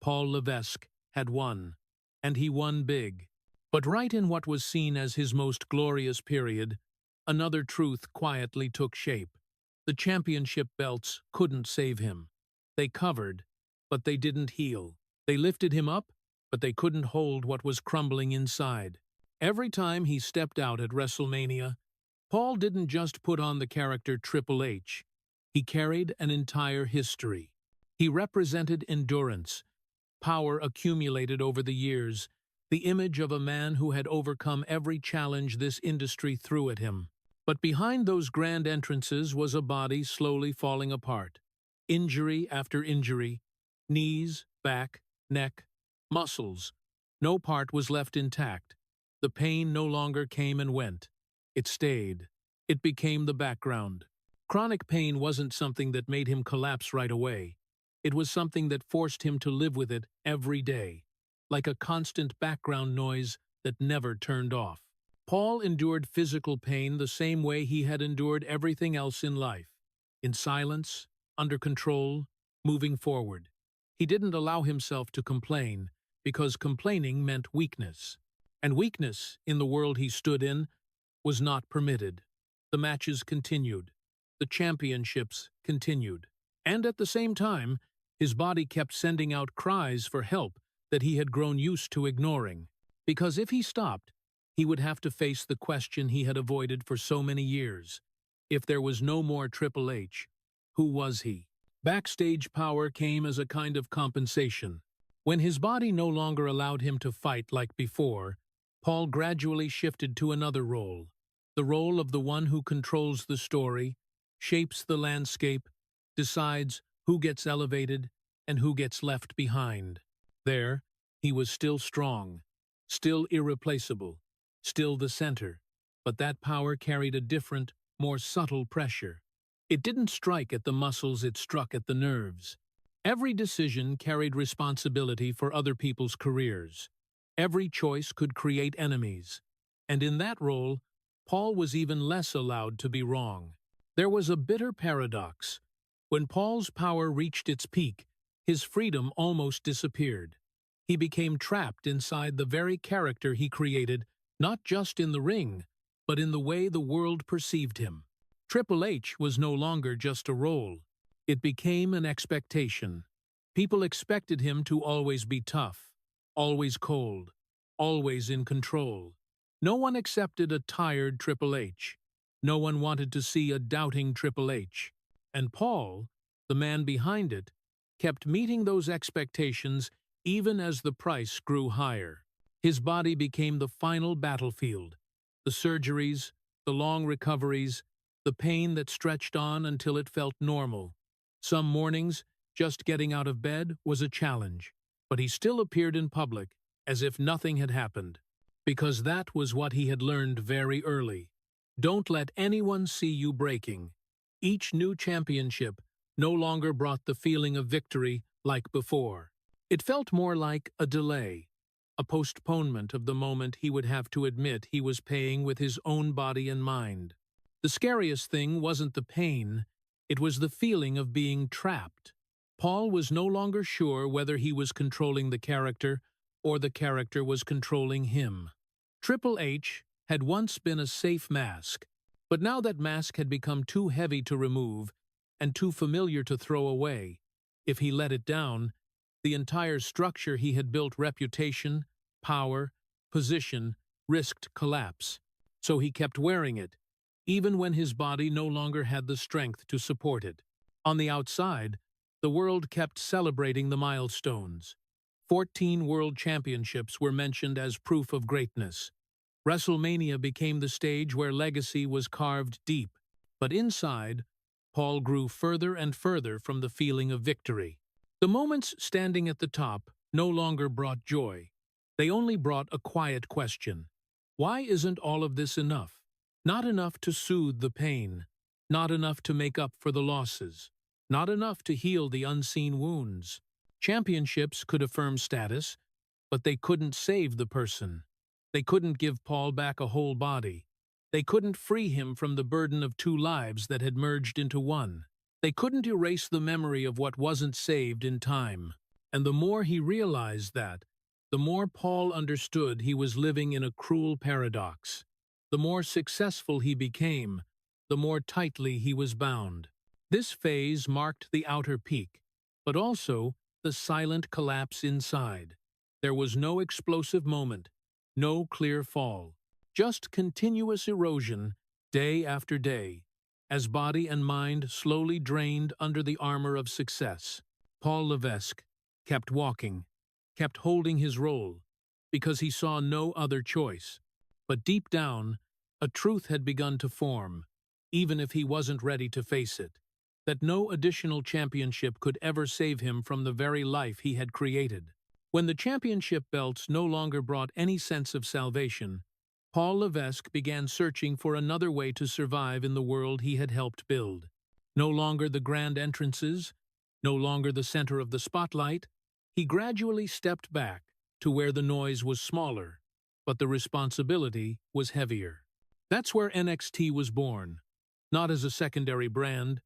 [SPEAKER 1] Paul Levesque had won, and he won big. But right in what was seen as his most glorious period, another truth quietly took shape. The championship belts couldn't save him. They covered, but they didn't heal. They lifted him up, but they couldn't hold what was crumbling inside. Every time he stepped out at WrestleMania, Paul didn't just put on the character Triple H. He carried an entire history. He represented endurance, power accumulated over the years, the image of a man who had overcome every challenge this industry threw at him. But behind those grand entrances was a body slowly falling apart. Injury after injury, knees, back, neck, muscles. No part was left intact. The pain no longer came and went. It stayed. It became the background. Chronic pain wasn't something that made him collapse right away. It was something that forced him to live with it every day, like a constant background noise that never turned off. Paul endured physical pain the same way he had endured everything else in life. In silence, under control, moving forward. He didn't allow himself to complain, because complaining meant weakness. And weakness, in the world he stood in, was not permitted. The matches continued. The championships continued. And at the same time, his body kept sending out cries for help that he had grown used to ignoring. Because if he stopped, he would have to face the question he had avoided for so many years. If there was no more Triple H, who was he? Backstage power came as a kind of compensation. When his body no longer allowed him to fight like before, Paul gradually shifted to another role. The role of the one who controls the story, shapes the landscape, decides who gets elevated and who gets left behind. There, he was still strong, still irreplaceable, still the center, but that power carried a different, more subtle pressure. It didn't strike at the muscles, it struck at the nerves. Every decision carried responsibility for other people's careers. Every choice could create enemies. And in that role, Paul was even less allowed to be wrong. There was a bitter paradox. When Paul's power reached its peak, his freedom almost disappeared. He became trapped inside the very character he created, not just in the ring, but in the way the world perceived him. Triple H was no longer just a role. It became an expectation. People expected him to always be tough, always cold, always in control. No one accepted a tired Triple H. No one wanted to see a doubting Triple H. And Paul, the man behind it, kept meeting those expectations even as the price grew higher. His body became the final battlefield. The surgeries, the long recoveries, the pain that stretched on until it felt normal. Some mornings, just getting out of bed was a challenge, but he still appeared in public as if nothing had happened, because that was what he had learned very early. Don't let anyone see you breaking. Each new championship no longer brought the feeling of victory like before. It felt more like a delay, a postponement of the moment he would have to admit he was paying with his own body and mind. The scariest thing wasn't the pain, it was the feeling of being trapped. Paul was no longer sure whether he was controlling the character or the character was controlling him. Triple H had once been a safe mask, but now that mask had become too heavy to remove and too familiar to throw away. If he let it down, the entire structure he had built, reputation, power, position risked collapse. So he kept wearing it, even when his body no longer had the strength to support it. On the outside, the world kept celebrating the milestones. 14 world championships were mentioned as proof of greatness. WrestleMania became the stage where legacy was carved deep, but inside, Paul grew further and further from the feeling of victory. The moments standing at the top no longer brought joy. They only brought a quiet question. Why isn't all of this enough? Not enough to soothe the pain, not enough to make up for the losses, not enough to heal the unseen wounds. Championships could affirm status, but they couldn't save the person. They couldn't give Paul back a whole body. They couldn't free him from the burden of two lives that had merged into one. They couldn't erase the memory of what wasn't saved in time. And the more he realized that, the more Paul understood he was living in a cruel paradox. The more successful he became, the more tightly he was bound. This phase marked the outer peak, but also the silent collapse inside. There was no explosive moment, no clear fall, just continuous erosion, day after day, as body and mind slowly drained under the armor of success. Paul Levesque kept walking, kept holding his role, because he saw no other choice. But deep down, a truth had begun to form, even if he wasn't ready to face it, that no additional championship could ever save him from the very life he had created. When the championship belts no longer brought any sense of salvation, Paul Levesque began searching for another way to survive in the world he had helped build. No longer the grand entrances, no longer the center of the spotlight, he gradually stepped back to where the noise was smaller, but the responsibility was heavier. That's where NXT was born, not as a secondary brand,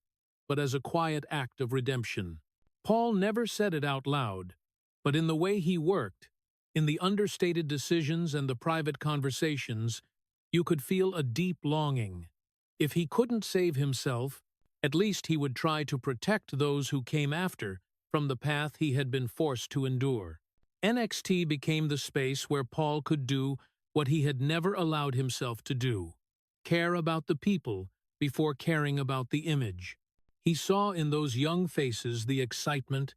[SPEAKER 1] but as a quiet act of redemption. Paul never said it out loud, but in the way he worked, in the understated decisions and the private conversations, you could feel a deep longing. If he couldn't save himself, at least he would try to protect those who came after from the path he had been forced to endure. NXT became the space where Paul could do what he had never allowed himself to do: care about the people before caring about the image. He saw in those young faces the excitement,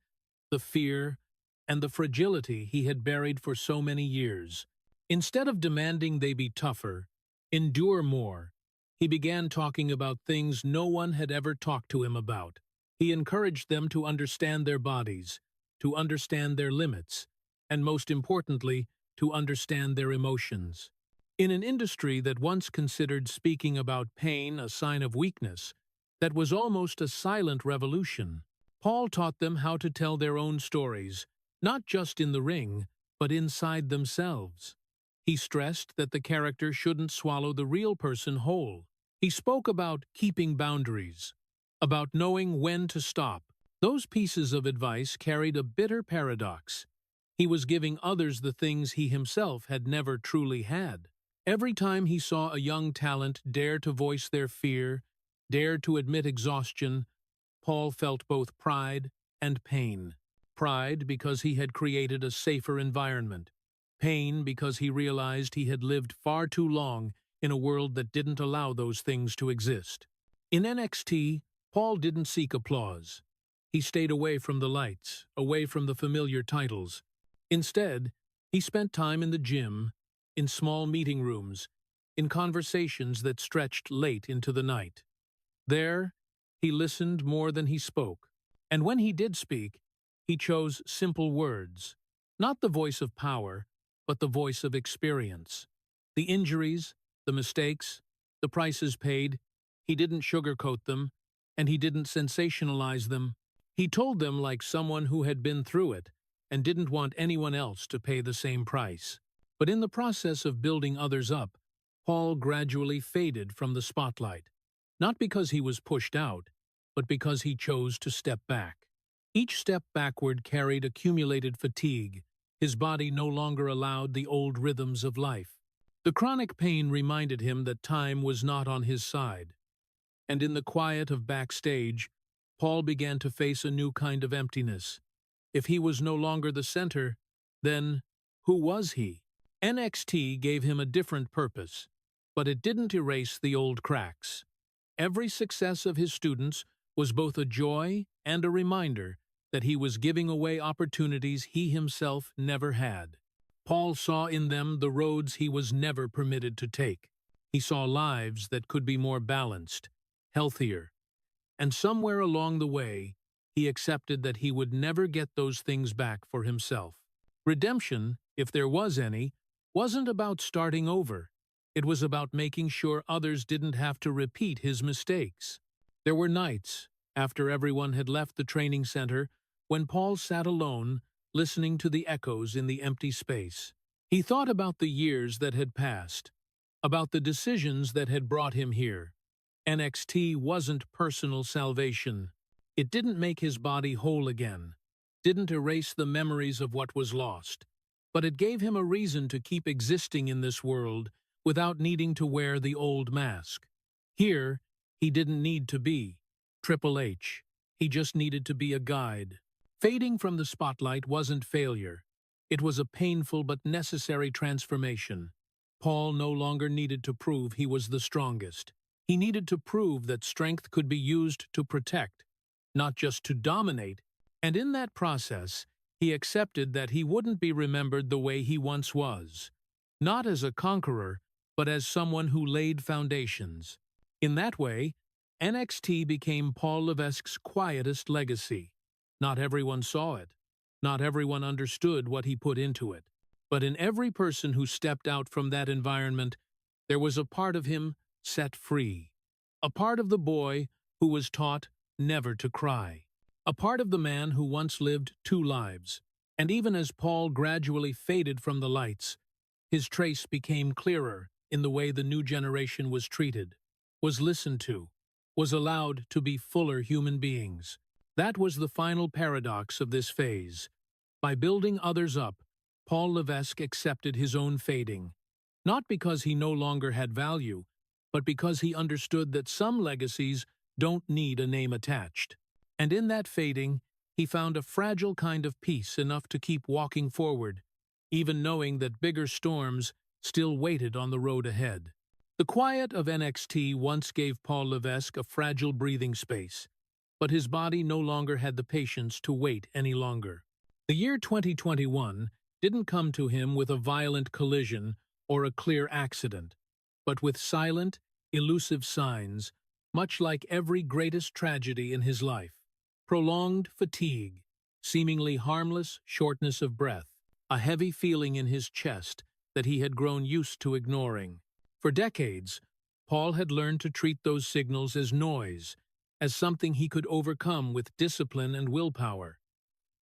[SPEAKER 1] the fear, and the fragility he had buried for so many years. Instead of demanding they be tougher, endure more, he began talking about things no one had ever talked to him about. He encouraged them to understand their bodies, to understand their limits, and most importantly, to understand their emotions. In an industry that once considered speaking about pain a sign of weakness, that was almost a silent revolution, Paul taught them how to tell their own stories, not just in the ring, but inside themselves. He stressed that the character shouldn't swallow the real person whole. He spoke about keeping boundaries, about knowing when to stop. Those pieces of advice carried a bitter paradox. He was giving others the things he himself had never truly had. Every time he saw a young talent dare to voice their fear, dare to admit exhaustion, Paul felt both pride and pain. Pride because he had created a safer environment. Pain because he realized he had lived far too long in a world that didn't allow those things to exist. In NXT, Paul didn't seek applause. He stayed away from the lights, away from the familiar titles. Instead, he spent time in the gym, in small meeting rooms, in conversations that stretched late into the night. There, he listened more than he spoke. And when he did speak, he chose simple words, not the voice of power, but the voice of experience. The injuries, the mistakes, the prices paid, he didn't sugarcoat them, and he didn't sensationalize them. He told them like someone who had been through it and didn't want anyone else to pay the same price. But in the process of building others up, Paul gradually faded from the spotlight, not because he was pushed out, but because he chose to step back. Each step backward carried accumulated fatigue. His body no longer allowed the old rhythms of life. The chronic pain reminded him that time was not on his side. And in the quiet of backstage, Paul began to face a new kind of emptiness. If he was no longer the center, then who was he? NXT gave him a different purpose, but it didn't erase the old cracks. Every success of his students was both a joy and a reminder that he was giving away opportunities he himself never had. Paul saw in them the roads he was never permitted to take. He saw lives that could be more balanced, healthier, and somewhere along the way, he accepted that he would never get those things back for himself. Redemption, if there was any, wasn't about starting over. It was about making sure others didn't have to repeat his mistakes. There were nights, after everyone had left the training center, when Paul sat alone, listening to the echoes in the empty space. He thought about the years that had passed, about the decisions that had brought him here. NXT wasn't personal salvation. It didn't make his body whole again, didn't erase the memories of what was lost, but it gave him a reason to keep existing in this world without needing to wear the old mask. Here, he didn't need to be Triple H. He just needed to be a guide. Fading from the spotlight wasn't failure. It was a painful but necessary transformation. Paul no longer needed to prove he was the strongest. He needed to prove that strength could be used to protect, not just to dominate, and in that process, he accepted that he wouldn't be remembered the way he once was. Not as a conqueror, but as someone who laid foundations. In that way, NXT became Paul Levesque's quietest legacy. Not everyone saw it. Not everyone understood what he put into it. But in every person who stepped out from that environment, there was a part of him set free. A part of the boy who was taught never to cry. A part of the man who once lived two lives. And even as Paul gradually faded from the lights, his trace became clearer in the way the new generation was treated, was listened to, was allowed to be fuller human beings. That was the final paradox of this phase. By building others up, Paul Levesque accepted his own fading, not because he no longer had value, but because he understood that some legacies don't need a name attached. And in that fading, he found a fragile kind of peace enough to keep walking forward, even knowing that bigger storms still waited on the road ahead. The quiet of NXT once gave Paul Levesque a fragile breathing space, but his body no longer had the patience to wait any longer. The year 2021 didn't come to him with a violent collision or a clear accident, but with silent, elusive signs, much like every greatest tragedy in his life. Prolonged fatigue, seemingly harmless shortness of breath, a heavy feeling in his chest that he had grown used to ignoring. For decades, Paul had learned to treat those signals as noise, as something he could overcome with discipline and willpower.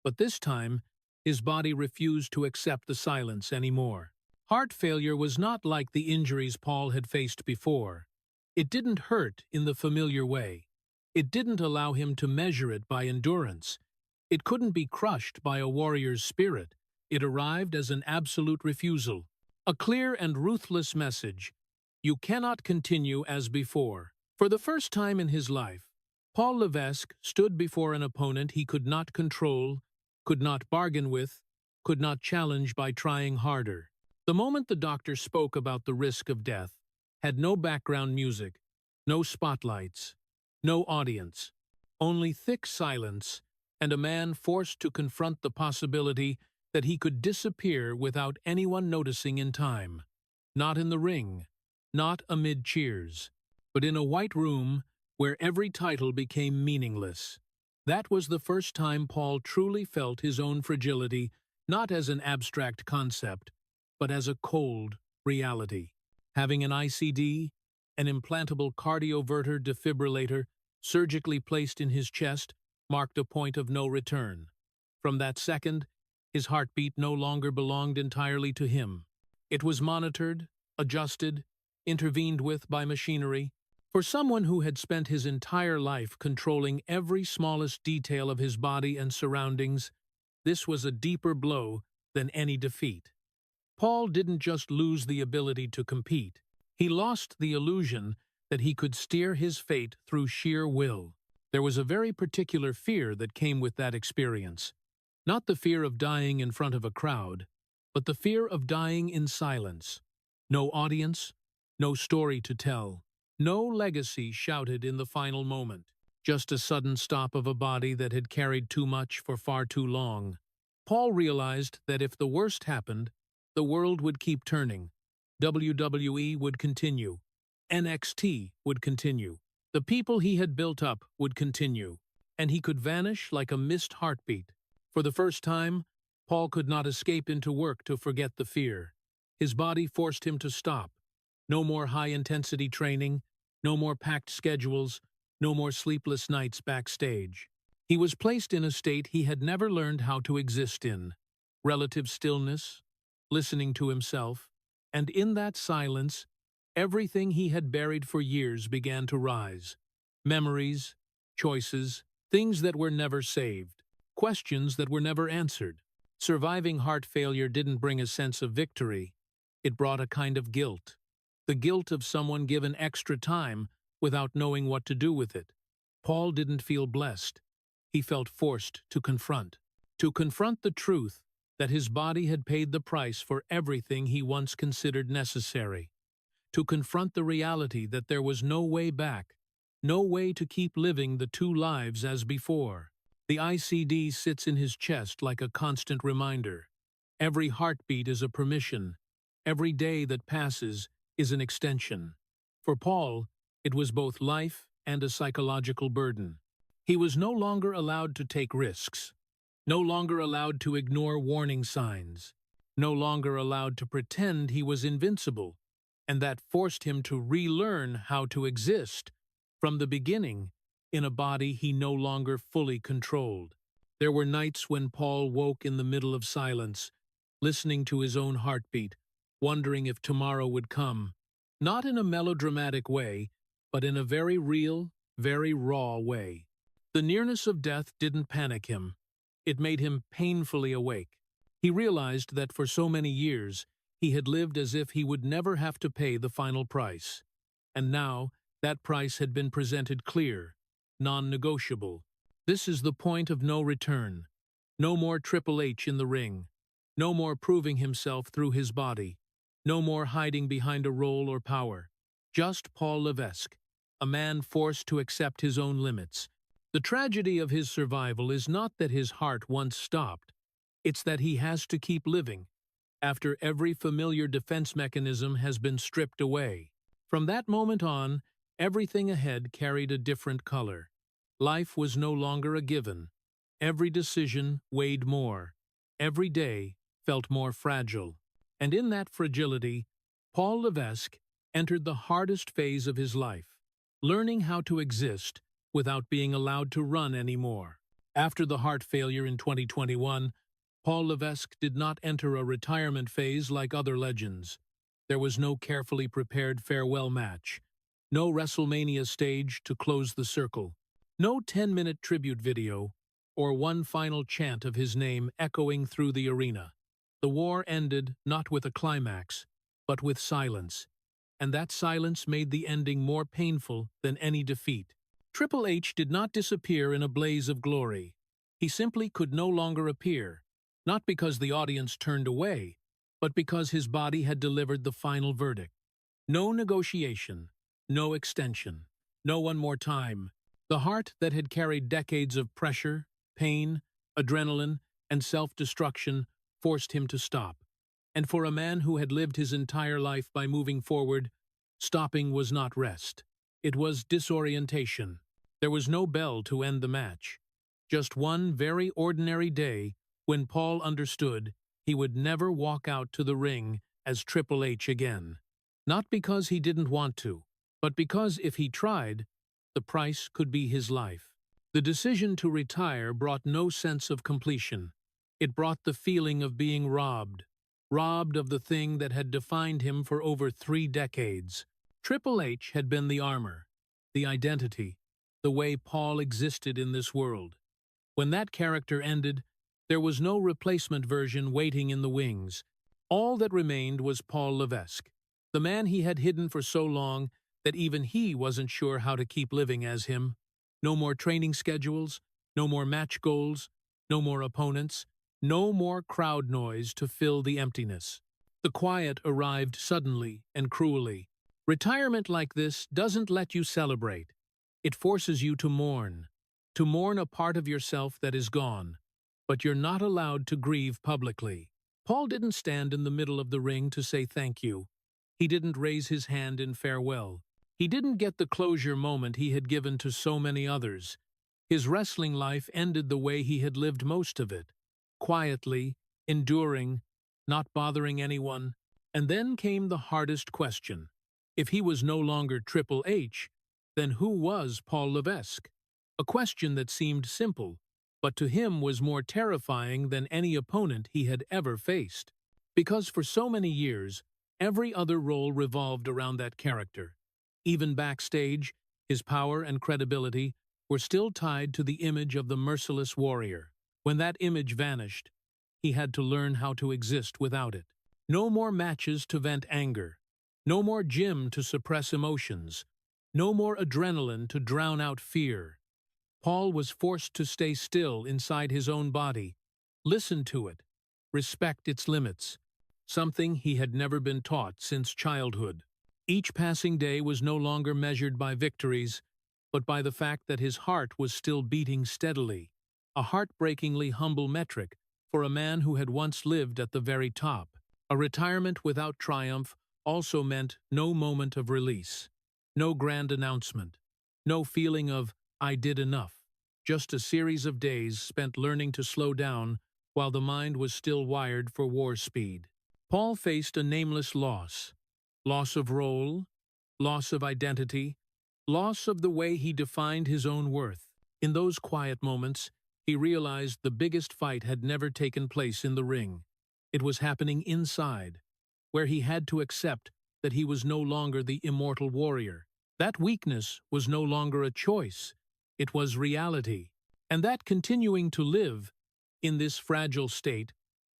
[SPEAKER 1] But this time, his body refused to accept the silence anymore. Heart failure was not like the injuries Paul had faced before. It didn't hurt in the familiar way. It didn't allow him to measure it by endurance. It couldn't be crushed by a warrior's spirit. It arrived as an absolute refusal. A clear and ruthless message. You cannot continue as before. For the first time in his life, Paul Levesque stood before an opponent he could not control, could not bargain with, could not challenge by trying harder. The moment the doctor spoke about the risk of death, had no background music, no spotlights, no audience, only thick silence, and a man forced to confront the possibility that he could disappear without anyone noticing in time. Not in the ring, not amid cheers, but in a white room where every title became meaningless. That was the first time Paul truly felt his own fragility, not as an abstract concept, but as a cold reality. Having an ICD, an implantable cardioverter defibrillator, surgically placed in his chest, marked a point of no return. From that second, his heartbeat no longer belonged entirely to him. It was monitored, adjusted, intervened with by machinery. For someone who had spent his entire life controlling every smallest detail of his body and surroundings, this was a deeper blow than any defeat. Paul didn't just lose the ability to compete. He lost the illusion that he could steer his fate through sheer will. There was a very particular fear that came with that experience. Not the fear of dying in front of a crowd, but the fear of dying in silence. No audience, no story to tell, no legacy shouted in the final moment. Just a sudden stop of a body that had carried too much for far too long. Paul realized that if the worst happened, the world would keep turning. WWE would continue. NXT would continue. The people he had built up would continue, and he could vanish like a missed heartbeat. For the first time, Paul could not escape into work to forget the fear. His body forced him to stop. No more high-intensity training, no more packed schedules, no more sleepless nights backstage. He was placed in a state he had never learned how to exist in. Relative stillness, listening to himself, and in that silence, everything he had buried for years began to rise. Memories, choices, things that were never saved, questions that were never answered. Surviving heart failure didn't bring a sense of victory. It brought a kind of guilt. The guilt of someone given extra time without knowing what to do with it. Paul didn't feel blessed. He felt forced to confront. To confront the truth that his body had paid the price for everything he once considered necessary. To confront the reality that there was no way back, no way to keep living the two lives as before. The ICD sits in his chest like a constant reminder. Every heartbeat is a permission. Every day that passes is an extension. For Paul, it was both life and a psychological burden. He was no longer allowed to take risks, no longer allowed to ignore warning signs, no longer allowed to pretend he was invincible, and that forced him to relearn how to exist from the beginning in a body he no longer fully controlled. There were nights when Paul woke in the middle of silence, listening to his own heartbeat, wondering if tomorrow would come, not in a melodramatic way, but in a very real, very raw way. The nearness of death didn't panic him. It made him painfully awake. He realized that for so many years, he had lived as if he would never have to pay the final price. And now, that price had been presented clear, non-negotiable. This is the point of no return. No more Triple H in the ring. No more proving himself through his body. No more hiding behind a role or power. Just Paul Levesque, a man forced to accept his own limits. The tragedy of his survival is not that his heart once stopped. It's that he has to keep living, after every familiar defense mechanism has been stripped away. From that moment on, everything ahead carried a different color. Life was no longer a given. Every decision weighed more. Every day felt more fragile. And in that fragility, Paul Levesque entered the hardest phase of his life, learning how to exist without being allowed to run anymore. After the heart failure in 2021, Paul Levesque did not enter a retirement phase like other legends. There was no carefully prepared farewell match, no WrestleMania stage to close the circle, no 10-minute tribute video, or one final chant of his name echoing through the arena. The war ended not with a climax, but with silence, and that silence made the ending more painful than any defeat. Triple H did not disappear in a blaze of glory. He simply could no longer appear, not because the audience turned away, but because his body had delivered the final verdict. No negotiation, no extension, no one more time. The heart that had carried decades of pressure, pain, adrenaline, and self-destruction forced him to stop. And for a man who had lived his entire life by moving forward, stopping was not rest. It was disorientation. There was no bell to end the match. Just one very ordinary day when Paul understood he would never walk out to the ring as Triple H again. Not because he didn't want to, but because if he tried, the price could be his life. The decision to retire brought no sense of completion. It brought the feeling of being robbed of the thing that had defined him for over 3 decades. Triple H had been the armor, the identity, the way Paul existed in this world. When that character ended, there was no replacement version waiting in the wings. All that remained was Paul Levesque, the man he had hidden for so long that even he wasn't sure how to keep living as him. No more training schedules, no more match goals, no more opponents, No more crowd noise to fill the emptiness. The quiet arrived suddenly and cruelly. Retirement like this doesn't let you celebrate. It forces you to mourn a part of yourself that is gone. But you're not allowed to grieve publicly. Paul didn't stand in the middle of the ring to say thank you. He didn't raise his hand in farewell. He didn't get the closure moment he had given to so many others. His wrestling life ended the way he had lived most of it. Quietly, enduring, not bothering anyone. And then came the hardest question. If he was no longer Triple H, then who was Paul Levesque? A question that seemed simple, but to him was more terrifying than any opponent he had ever faced. Because for so many years, every other role revolved around that character. Even backstage, his power and credibility were still tied to the image of the merciless warrior. When that image vanished, he had to learn how to exist without it. No more matches to vent anger. No more gym to suppress emotions. No more adrenaline to drown out fear. Paul was forced to stay still inside his own body, listen to it, respect its limits, something he had never been taught since childhood. Each passing day was no longer measured by victories, but by the fact that his heart was still beating steadily, a heartbreakingly humble metric for a man who had once lived at the very top. A retirement without triumph also meant no moment of release, no grand announcement, no feeling of, I did enough. Just a series of days spent learning to slow down while the mind was still wired for war speed. Paul faced a nameless loss. Loss of role, loss of identity, loss of the way he defined his own worth. In those quiet moments, he realized the biggest fight had never taken place in the ring. It was happening inside, where he had to accept that he was no longer the immortal warrior. That weakness was no longer a choice. It was reality, and that continuing to live in this fragile state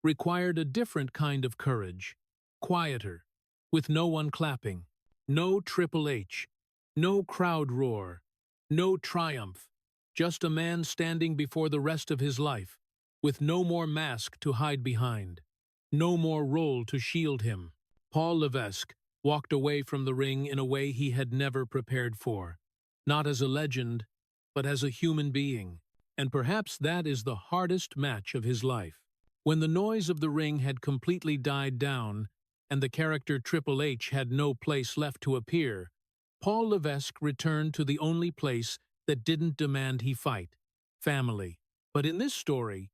[SPEAKER 1] required a different kind of courage, quieter, with no one clapping, no Triple H, no crowd roar, no triumph, just a man standing before the rest of his life, with no more mask to hide behind, no more role to shield him. Paul Levesque walked away from the ring in a way he had never prepared for, not as a legend, but as a human being, and perhaps that is the hardest match of his life. When the noise of the ring had completely died down, and the character Triple H had no place left to appear, Paul Levesque returned to the only place that didn't demand he fight, family. But in this story,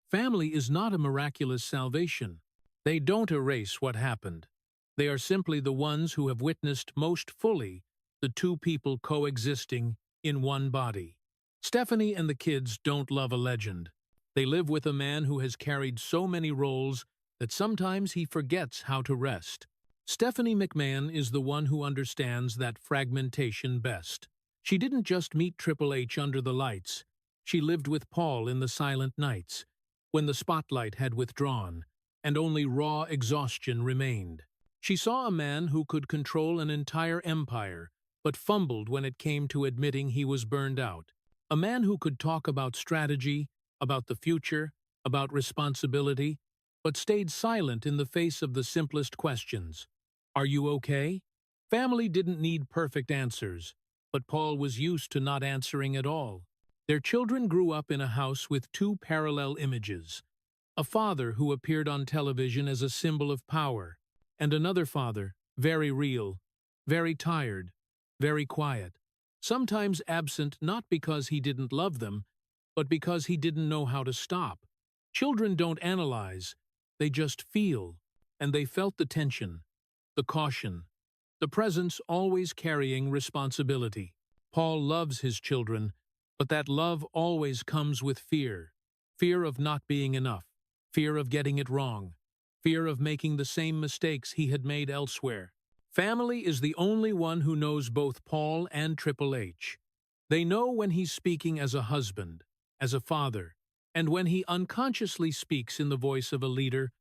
[SPEAKER 1] family is not a miraculous salvation. They don't erase what happened. They are simply the ones who have witnessed most fully the two people coexisting in one body. Stephanie and the kids don't love a legend. They live with a man who has carried so many roles that sometimes he forgets how to rest. Stephanie McMahon is the one who understands that fragmentation best. She didn't just meet Triple H under the lights. She lived with Paul in the silent nights, when the spotlight had withdrawn, and only raw exhaustion remained. She saw a man who could control an entire empire, but fumbled when it came to admitting he was burned out. A man who could talk about strategy, about the future, about responsibility, but stayed silent in the face of the simplest questions. Are you okay? Family didn't need perfect answers, but Paul was used to not answering at all. Their children grew up in a house with two parallel images. A father who appeared on television as a symbol of power, and another father, very real, very tired, very quiet, sometimes absent not because he didn't love them, but because he didn't know how to stop. Children don't analyze, they just feel, and they felt the tension, the caution, the presence always carrying responsibility. Paul loves his children, but that love always comes with fear. Fear of not being enough, fear of getting it wrong, fear of making the same mistakes he had made elsewhere. Family is the only one who knows both Paul and Triple H. They know when he's speaking as a husband, as a father, and when he unconsciously speaks in the voice of a leader,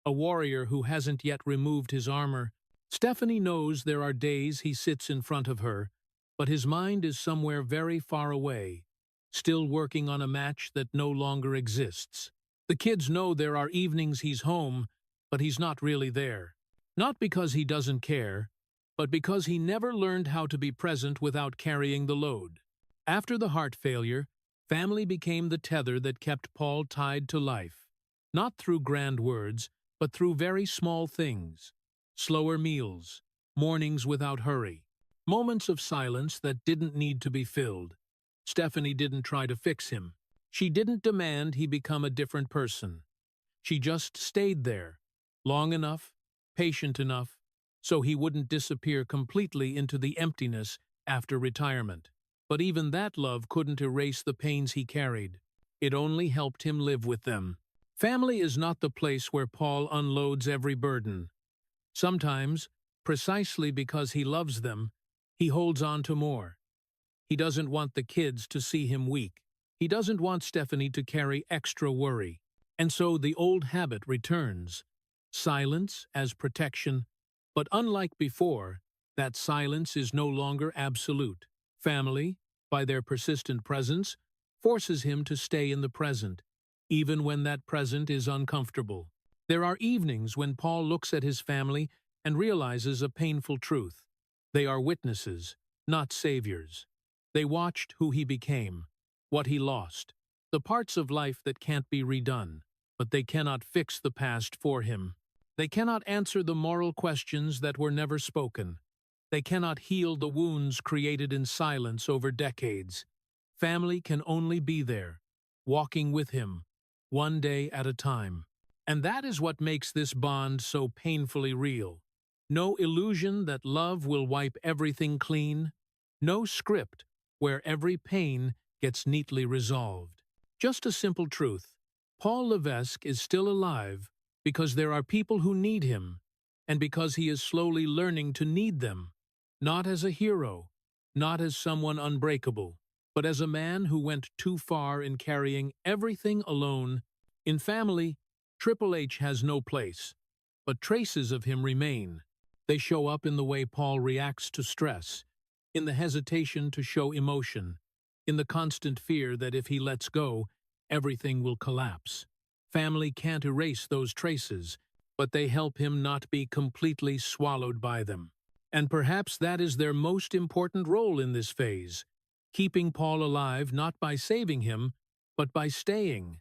[SPEAKER 1] a warrior who hasn't yet removed his armor. Stephanie knows there are days he sits in front of her, but his mind is somewhere very far away, still working on a match that no longer exists. The kids know there are evenings he's home, but he's not really there. Not because he doesn't care, but because he never learned how to be present without carrying the load. After the heart failure, family became the tether that kept Paul tied to life. Not through grand words, but through very small things. Slower meals, mornings without hurry, moments of silence that didn't need to be filled. Stephanie didn't try to fix him. She didn't demand he become a different person. She just stayed there, long enough, patient enough, so he wouldn't disappear completely into the emptiness after retirement. But even that love couldn't erase the pains he carried. It only helped him live with them. Family is not the place where Paul unloads every burden. Sometimes, precisely because he loves them, he holds on to more. He doesn't want the kids to see him weak. He doesn't want Stephanie to carry extra worry. And so the old habit returns. Silence as protection. But unlike before, that silence is no longer absolute. Family, by their persistent presence, forces him to stay in the present, even when that present is uncomfortable. There are evenings when Paul looks at his family and realizes a painful truth. They are witnesses, not saviors. They watched who he became, what he lost, the parts of life that can't be redone, but they cannot fix the past for him. They cannot answer the moral questions that were never spoken. They cannot heal the wounds created in silence over decades. Family can only be there, walking with him, one day at a time. And that is what makes this bond so painfully real. No illusion that love will wipe everything clean. No script where every pain gets neatly resolved. Just a simple truth. Paul Levesque is still alive because there are people who need him, and because he is slowly learning to need them. Not as a hero, not as someone unbreakable, but as a man who went too far in carrying everything alone. In family, Triple H has no place, but traces of him remain. They show up in the way Paul reacts to stress, in the hesitation to show emotion, in the constant fear that if he lets go, everything will collapse. Family can't erase those traces, but they help him not be completely swallowed by them. And perhaps that is their most important role in this phase, keeping Paul alive not by saving him, but by staying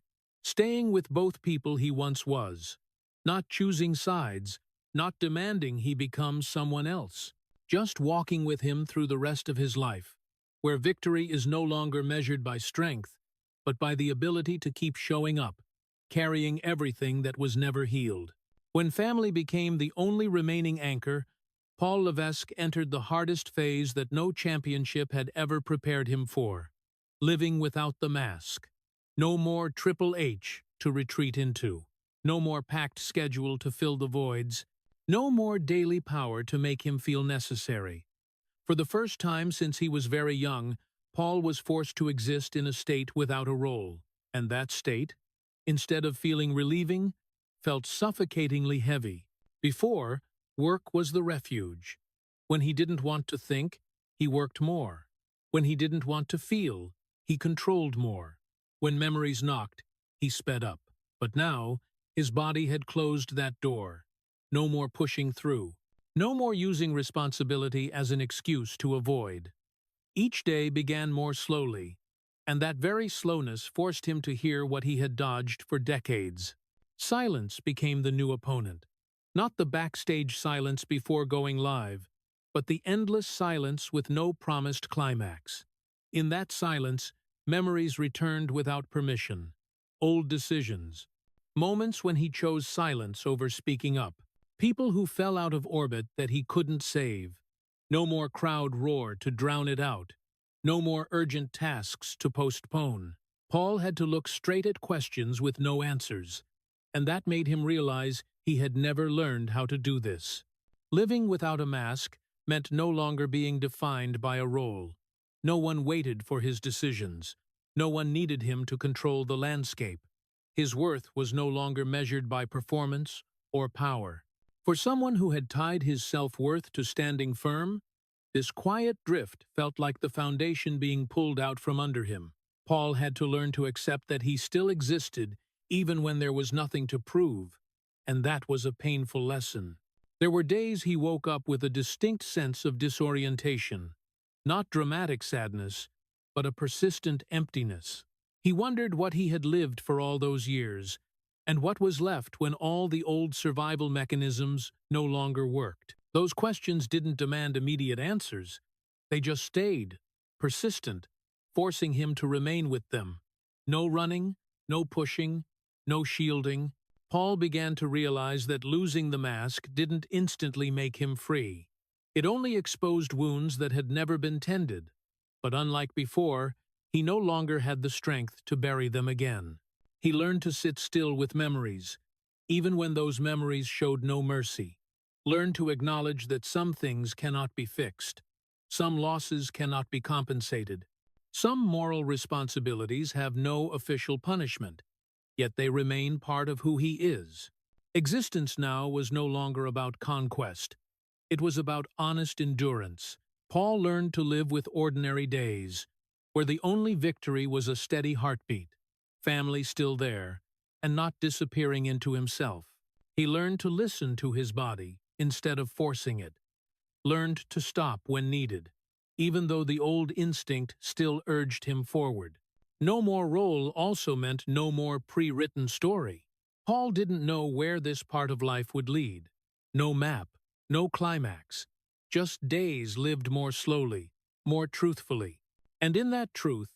[SPEAKER 1] with both people he once was, not choosing sides, not demanding he become someone else, just walking with him through the rest of his life, where victory is no longer measured by strength, but by the ability to keep showing up, carrying everything that was never healed. When family became the only remaining anchor, Paul Levesque entered the hardest phase that no championship had ever prepared him for, living without the mask. No more Triple H to retreat into, no more packed schedule to fill the voids, no more daily power to make him feel necessary. For the first time since he was very young, Paul was forced to exist in a state without a role, and that state, instead of feeling relieving, felt suffocatingly heavy. Before, work was the refuge. When he didn't want to think, he worked more. When he didn't want to feel, he controlled more. When memories knocked, he sped up. But now, his body had closed that door. No more pushing through. No more using responsibility as an excuse to avoid. Each day began more slowly, and that very slowness forced him to hear what he had dodged for decades. Silence became the new opponent. Not the backstage silence before going live, but the endless silence with no promised climax. In that silence, memories returned without permission. Old decisions. Moments when he chose silence over speaking up. People who fell out of orbit that he couldn't save. No more crowd roar to drown it out. No more urgent tasks to postpone. Paul had to look straight at questions with no answers, and that made him realize he had never learned how to do this. Living without a mask meant no longer being defined by a role. No one waited for his decisions. No one needed him to control the landscape. His worth was no longer measured by performance or power. For someone who had tied his self-worth to standing firm, this quiet drift felt like the foundation being pulled out from under him. Paul had to learn to accept that he still existed, even when there was nothing to prove, and that was a painful lesson. There were days he woke up with a distinct sense of disorientation, not dramatic sadness, but a persistent emptiness. He wondered what he had lived for all those years, and what was left when all the old survival mechanisms no longer worked. Those questions didn't demand immediate answers. They just stayed, persistent, forcing him to remain with them. No running, no pushing, no shielding. Paul began to realize that losing the mask didn't instantly make him free. It only exposed wounds that had never been tended. But unlike before, he no longer had the strength to bury them again. He learned to sit still with memories, even when those memories showed no mercy. Learned to acknowledge that some things cannot be fixed. Some losses cannot be compensated. Some moral responsibilities have no official punishment, yet they remain part of who he is. Existence now was no longer about conquest. It was about honest endurance. Paul learned to live with ordinary days, where the only victory was a steady heartbeat, family still there, and not disappearing into himself. He learned to listen to his body instead of forcing it, learned to stop when needed, even though the old instinct still urged him forward. No more role also meant no more pre-written story. Paul didn't know where this part of life would lead. No map, no climax, just days lived more slowly, more truthfully. And in that truth,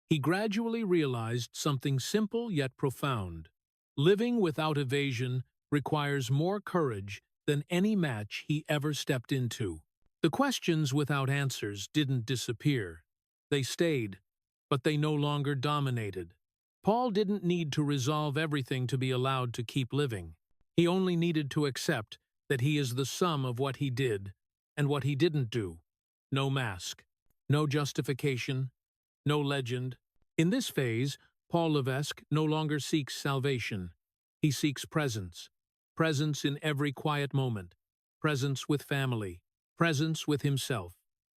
[SPEAKER 1] he gradually realized something simple yet profound. Living without evasion requires more courage than any match he ever stepped into. The questions without answers didn't disappear. They stayed, but they no longer dominated. Paul didn't need to resolve everything to be allowed to keep living. He only needed to accept that he is the sum of what he did and what he didn't do. No mask, no justification, no legend. In this phase, Paul Levesque no longer seeks salvation. He seeks presence. Presence in every quiet moment. Presence with family. Presence with himself,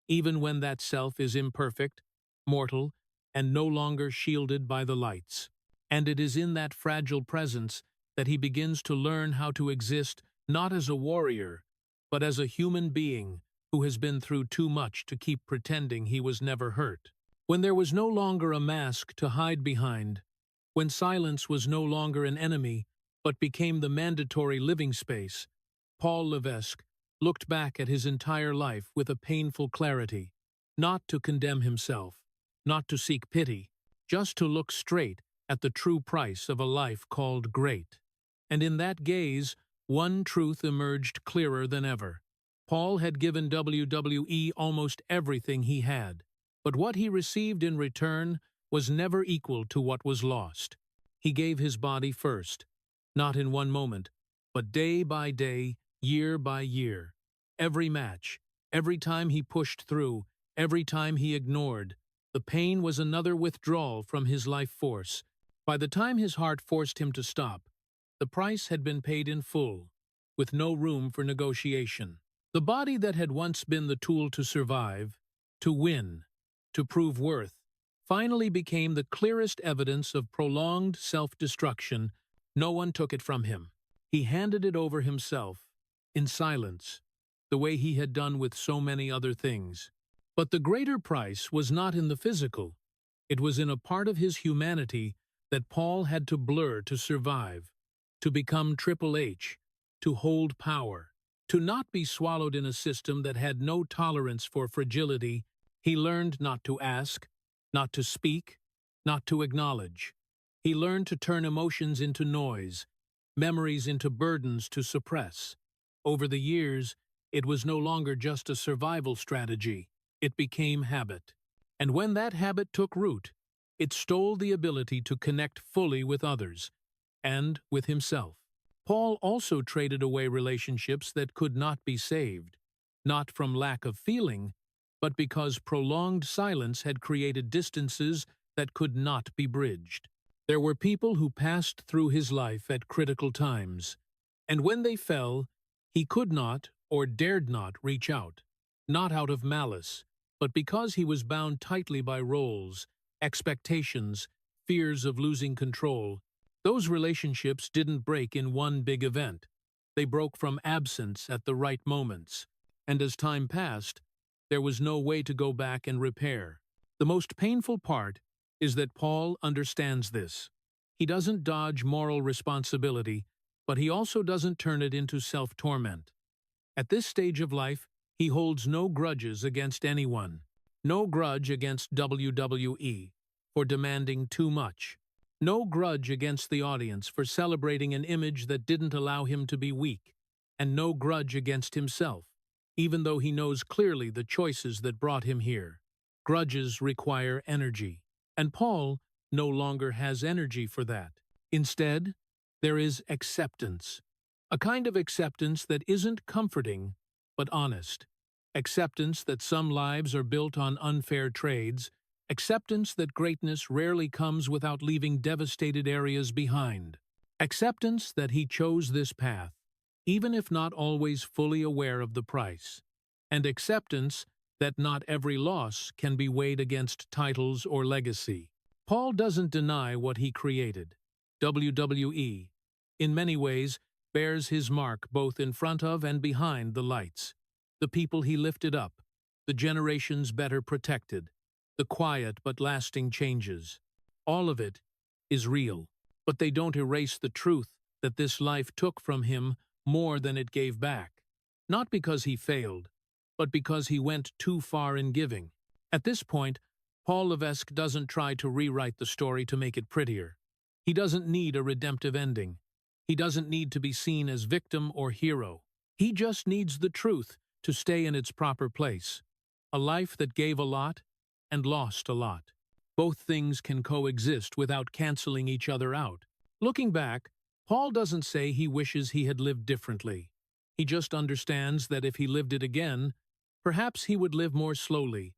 [SPEAKER 1] even when that self is imperfect, mortal, and no longer shielded by the lights. And it is in that fragile presence that he begins to learn how to exist not as a warrior, but as a human being who has been through too much to keep pretending he was never hurt. When there was no longer a mask to hide behind, when silence was no longer an enemy, but became the mandatory living space, Paul Levesque looked back at his entire life with a painful clarity, not to condemn himself, not to seek pity, just to look straight at the true price of a life called great. And in that gaze, one truth emerged clearer than ever. Paul had given WWE almost everything he had, but what he received in return was never equal to what was lost. He gave his body first, not in one moment, but day by day, year by year. Every match, every time he pushed through, every time he ignored, the pain was another withdrawal from his life force. By the time his heart forced him to stop, the price had been paid in full, with no room for negotiation. The body that had once been the tool to survive, to win, to prove worth, finally became the clearest evidence of prolonged self-destruction. No one took it from him. He handed it over himself, in silence, the way he had done with so many other things. But the greater price was not in the physical. It was in a part of his humanity that Paul had to blur to survive, to become Triple H, to hold power, to not be swallowed in a system that had no tolerance for fragility. He learned not to ask, not to speak, not to acknowledge. He learned to turn emotions into noise, memories into burdens to suppress. Over the years, it was no longer just a survival strategy. It became habit. And when that habit took root, it stole the ability to connect fully with others and with himself. Paul also traded away relationships that could not be saved, not from lack of feeling, but because prolonged silence had created distances that could not be bridged. There were people who passed through his life at critical times, and when they fell, he could not or dared not reach out, not out of malice, but because he was bound tightly by roles, expectations, fears of losing control. Those relationships didn't break in one big event. They broke from absence at the right moments, and as time passed, there was no way to go back and repair. The most painful part is that Paul understands this. He doesn't dodge moral responsibility, but he also doesn't turn it into self-torment. At this stage of life, he holds no grudges against anyone. No grudge against WWE for demanding too much. No grudge against the audience for celebrating an image that didn't allow him to be weak. And no grudge against himself, even though he knows clearly the choices that brought him here. Grudges require energy, and Paul no longer has energy for that. Instead, there is acceptance. A kind of acceptance that isn't comforting, but honest. Acceptance that some lives are built on unfair trades. Acceptance that greatness rarely comes without leaving devastated areas behind. Acceptance that he chose this path, even if not always fully aware of the price. And acceptance that not every loss can be weighed against titles or legacy. Paul doesn't deny what he created. WWE, in many ways, bears his mark both in front of and behind the lights. The people he lifted up, the generations better protected, the quiet but lasting changes. All of it is real, but they don't erase the truth that this life took from him more than it gave back. Not because he failed, but because he went too far in giving. At this point, Paul Levesque doesn't try to rewrite the story to make it prettier. He doesn't need a redemptive ending. He doesn't need to be seen as victim or hero. He just needs the truth to stay in its proper place. A life that gave a lot and lost a lot. Both things can coexist without canceling each other out. Looking back, Paul doesn't say he wishes he had lived differently. He just understands that if he lived it again, perhaps he would live more slowly,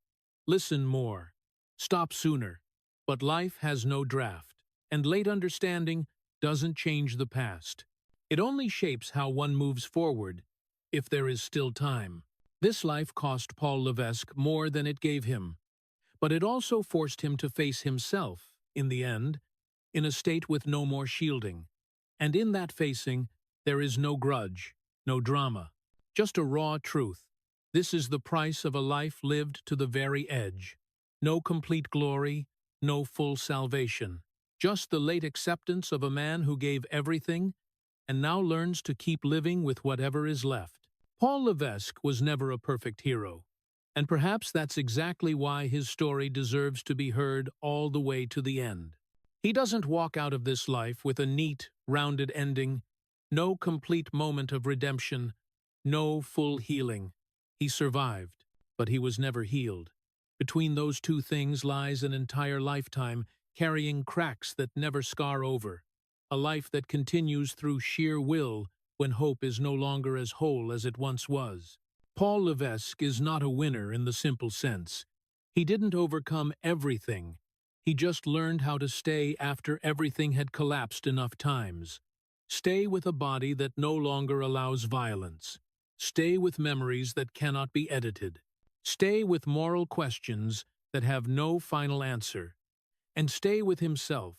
[SPEAKER 1] listen more, stop sooner. But life has no draft, and late understanding doesn't change the past. It only shapes how one moves forward, if there is still time. This life cost Paul Levesque more than it gave him, but it also forced him to face himself, in the end, in a state with no more shielding. And in that facing, there is no grudge, no drama, just a raw truth. This is the price of a life lived to the very edge. No complete glory, no full salvation. Just the late acceptance of a man who gave everything and now learns to keep living with whatever is left. Paul Levesque was never a perfect hero, and perhaps that's exactly why his story deserves to be heard all the way to the end. He doesn't walk out of this life with a neat, rounded ending, no complete moment of redemption, no full healing. He survived, but he was never healed. Between those two things lies an entire lifetime carrying cracks that never scar over, a life that continues through sheer will when hope is no longer as whole as it once was. Paul Levesque is not a winner in the simple sense. He didn't overcome everything. He just learned how to stay after everything had collapsed enough times. Stay with a body that no longer allows violence. Stay with memories that cannot be edited. Stay with moral questions that have no final answer. And stay with himself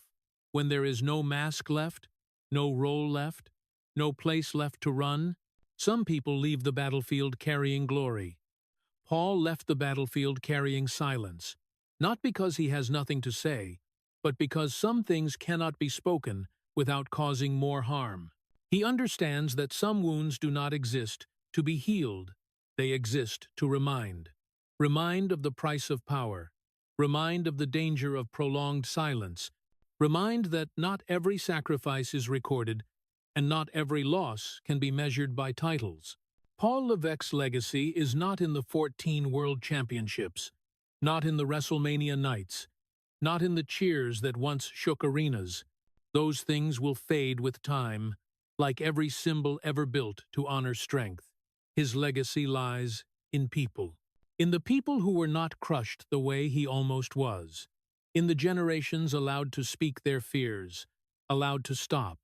[SPEAKER 1] when there is no mask left, no role left, no place left to run. Some people leave the battlefield carrying glory. Paul left the battlefield carrying silence, not because he has nothing to say, but because some things cannot be spoken without causing more harm. He understands that some wounds do not exist to be healed, they exist to remind. Remind of the price of power. Remind of the danger of prolonged silence. Remind that not every sacrifice is recorded, and not every loss can be measured by titles. Paul Levesque's legacy is not in the 14 World Championships, not in the WrestleMania nights, not in the cheers that once shook arenas. Those things will fade with time, like every symbol ever built to honor strength. His legacy lies in people. In the people who were not crushed the way he almost was. In the generations allowed to speak their fears, allowed to stop,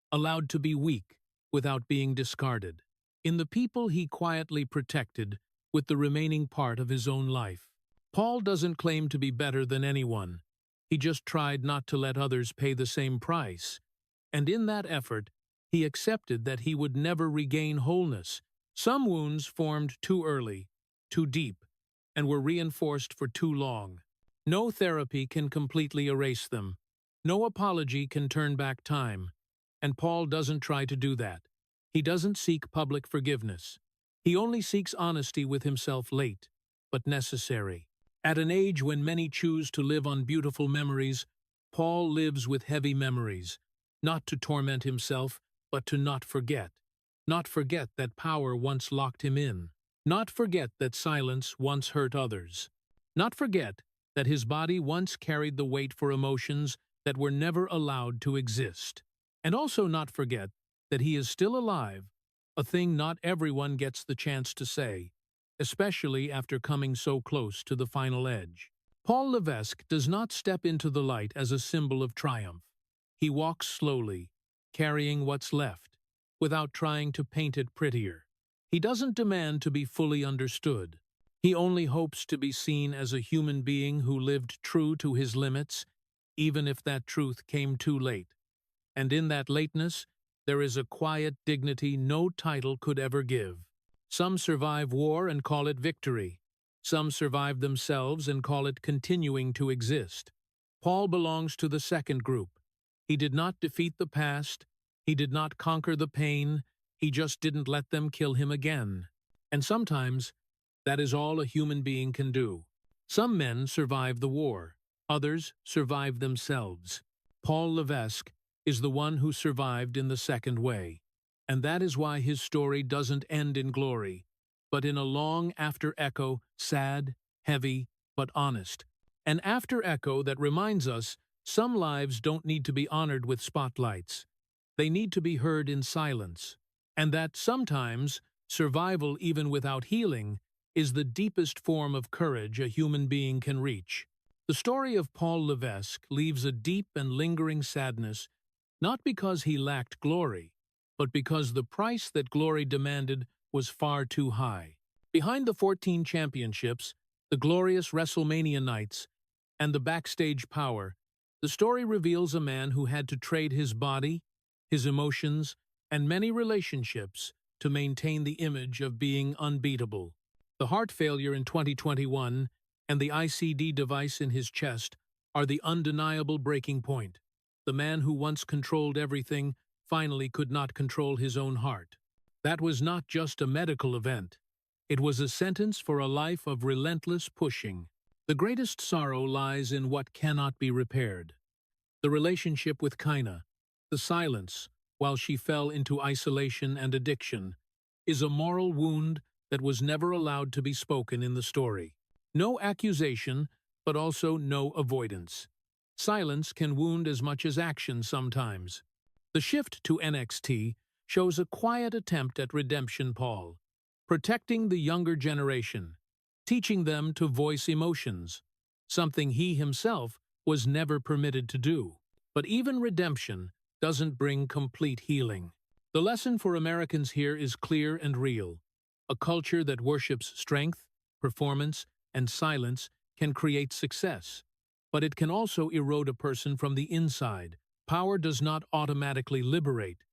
[SPEAKER 1] allowed to be weak without being discarded. In the people he quietly protected with the remaining part of his own life. Paul doesn't claim to be better than anyone. He just tried not to let others pay the same price. and in that effort, he accepted that he would never regain wholeness. Some wounds formed too early, too deep, and were reinforced for too long. No therapy can completely erase them. No apology can turn back time. And Paul doesn't try to do that. He doesn't seek public forgiveness. He only seeks honesty with himself late, but necessary. At an age when many choose to live on beautiful memories, Paul lives with heavy memories, not to torment himself, but to not forget. Not forget that power once locked him in. Not forget that silence once hurt others. Not forget that his body once carried the weight for emotions that were never allowed to exist. And also not forget that he is still alive, a thing not everyone gets the chance to say, especially after coming so close to the final edge. Paul Levesque does not step into the light as a symbol of triumph. He walks slowly, carrying what's left, without trying to paint it prettier. He doesn't demand to be fully understood. He only hopes to be seen as a human being who lived true to his limits, even if that truth came too late. And in that lateness, there is a quiet dignity no title could ever give. Some survive war and call it victory. Some survive themselves and call it continuing to exist. Paul belongs to the second group. He did not defeat the past. He did not conquer the pain. He just didn't let them kill him again. And sometimes, that is all a human being can do. Some men survive the war. Others survive themselves. Paul Levesque is the one who survived in the second way. And that is why his story doesn't end in glory, but in a long after-echo, sad, heavy, but honest. An after-echo that reminds us some lives don't need to be honored with spotlights. They need to be heard in silence. And that sometimes, survival even without healing, is the deepest form of courage a human being can reach. The story of Paul Levesque leaves a deep and lingering sadness, not because he lacked glory, but because the price that glory demanded was far too high. Behind the 14 championships, the glorious WrestleMania nights, and the backstage power, the story reveals a man who had to trade his body, his emotions, and many relationships to maintain the image of being unbeatable. The heart failure in 2021 and the ICD device in his chest are the undeniable breaking point. The man who once controlled everything finally could not control his own heart. That was not just a medical event. It was a sentence for a life of relentless pushing. The greatest sorrow lies in what cannot be repaired. The relationship with Chyna, the silence, while she fell into isolation and addiction, is a moral wound that was never allowed to be spoken in the story. No accusation, but also no avoidance. Silence can wound as much as action sometimes. The shift to NXT shows a quiet attempt at redemption. Paul, protecting the younger generation, teaching them to voice emotions, something he himself was never permitted to do. But even redemption doesn't bring complete healing. The lesson for Americans here is clear and real. A culture that worships strength, performance, and silence can create success, but it can also erode a person from the inside. Power does not automatically liberate.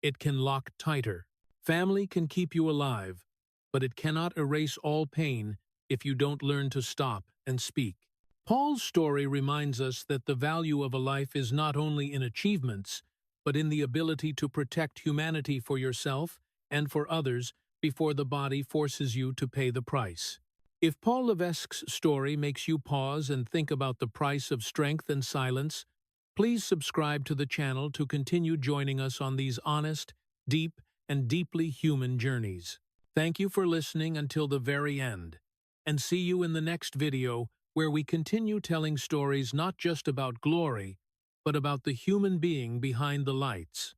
[SPEAKER 1] It can lock tighter. Family can keep you alive, but it cannot erase all pain if you don't learn to stop and speak. Paul's story reminds us that the value of a life is not only in achievements, but in the ability to protect humanity for yourself and for others before the body forces you to pay the price. If Paul Levesque's story makes you pause and think about the price of strength and silence, please subscribe to the channel to continue joining us on these honest, deep, and deeply human journeys. Thank you for listening until the very end, and see you in the next video where we continue telling stories not just about glory, but about the human being behind the lights.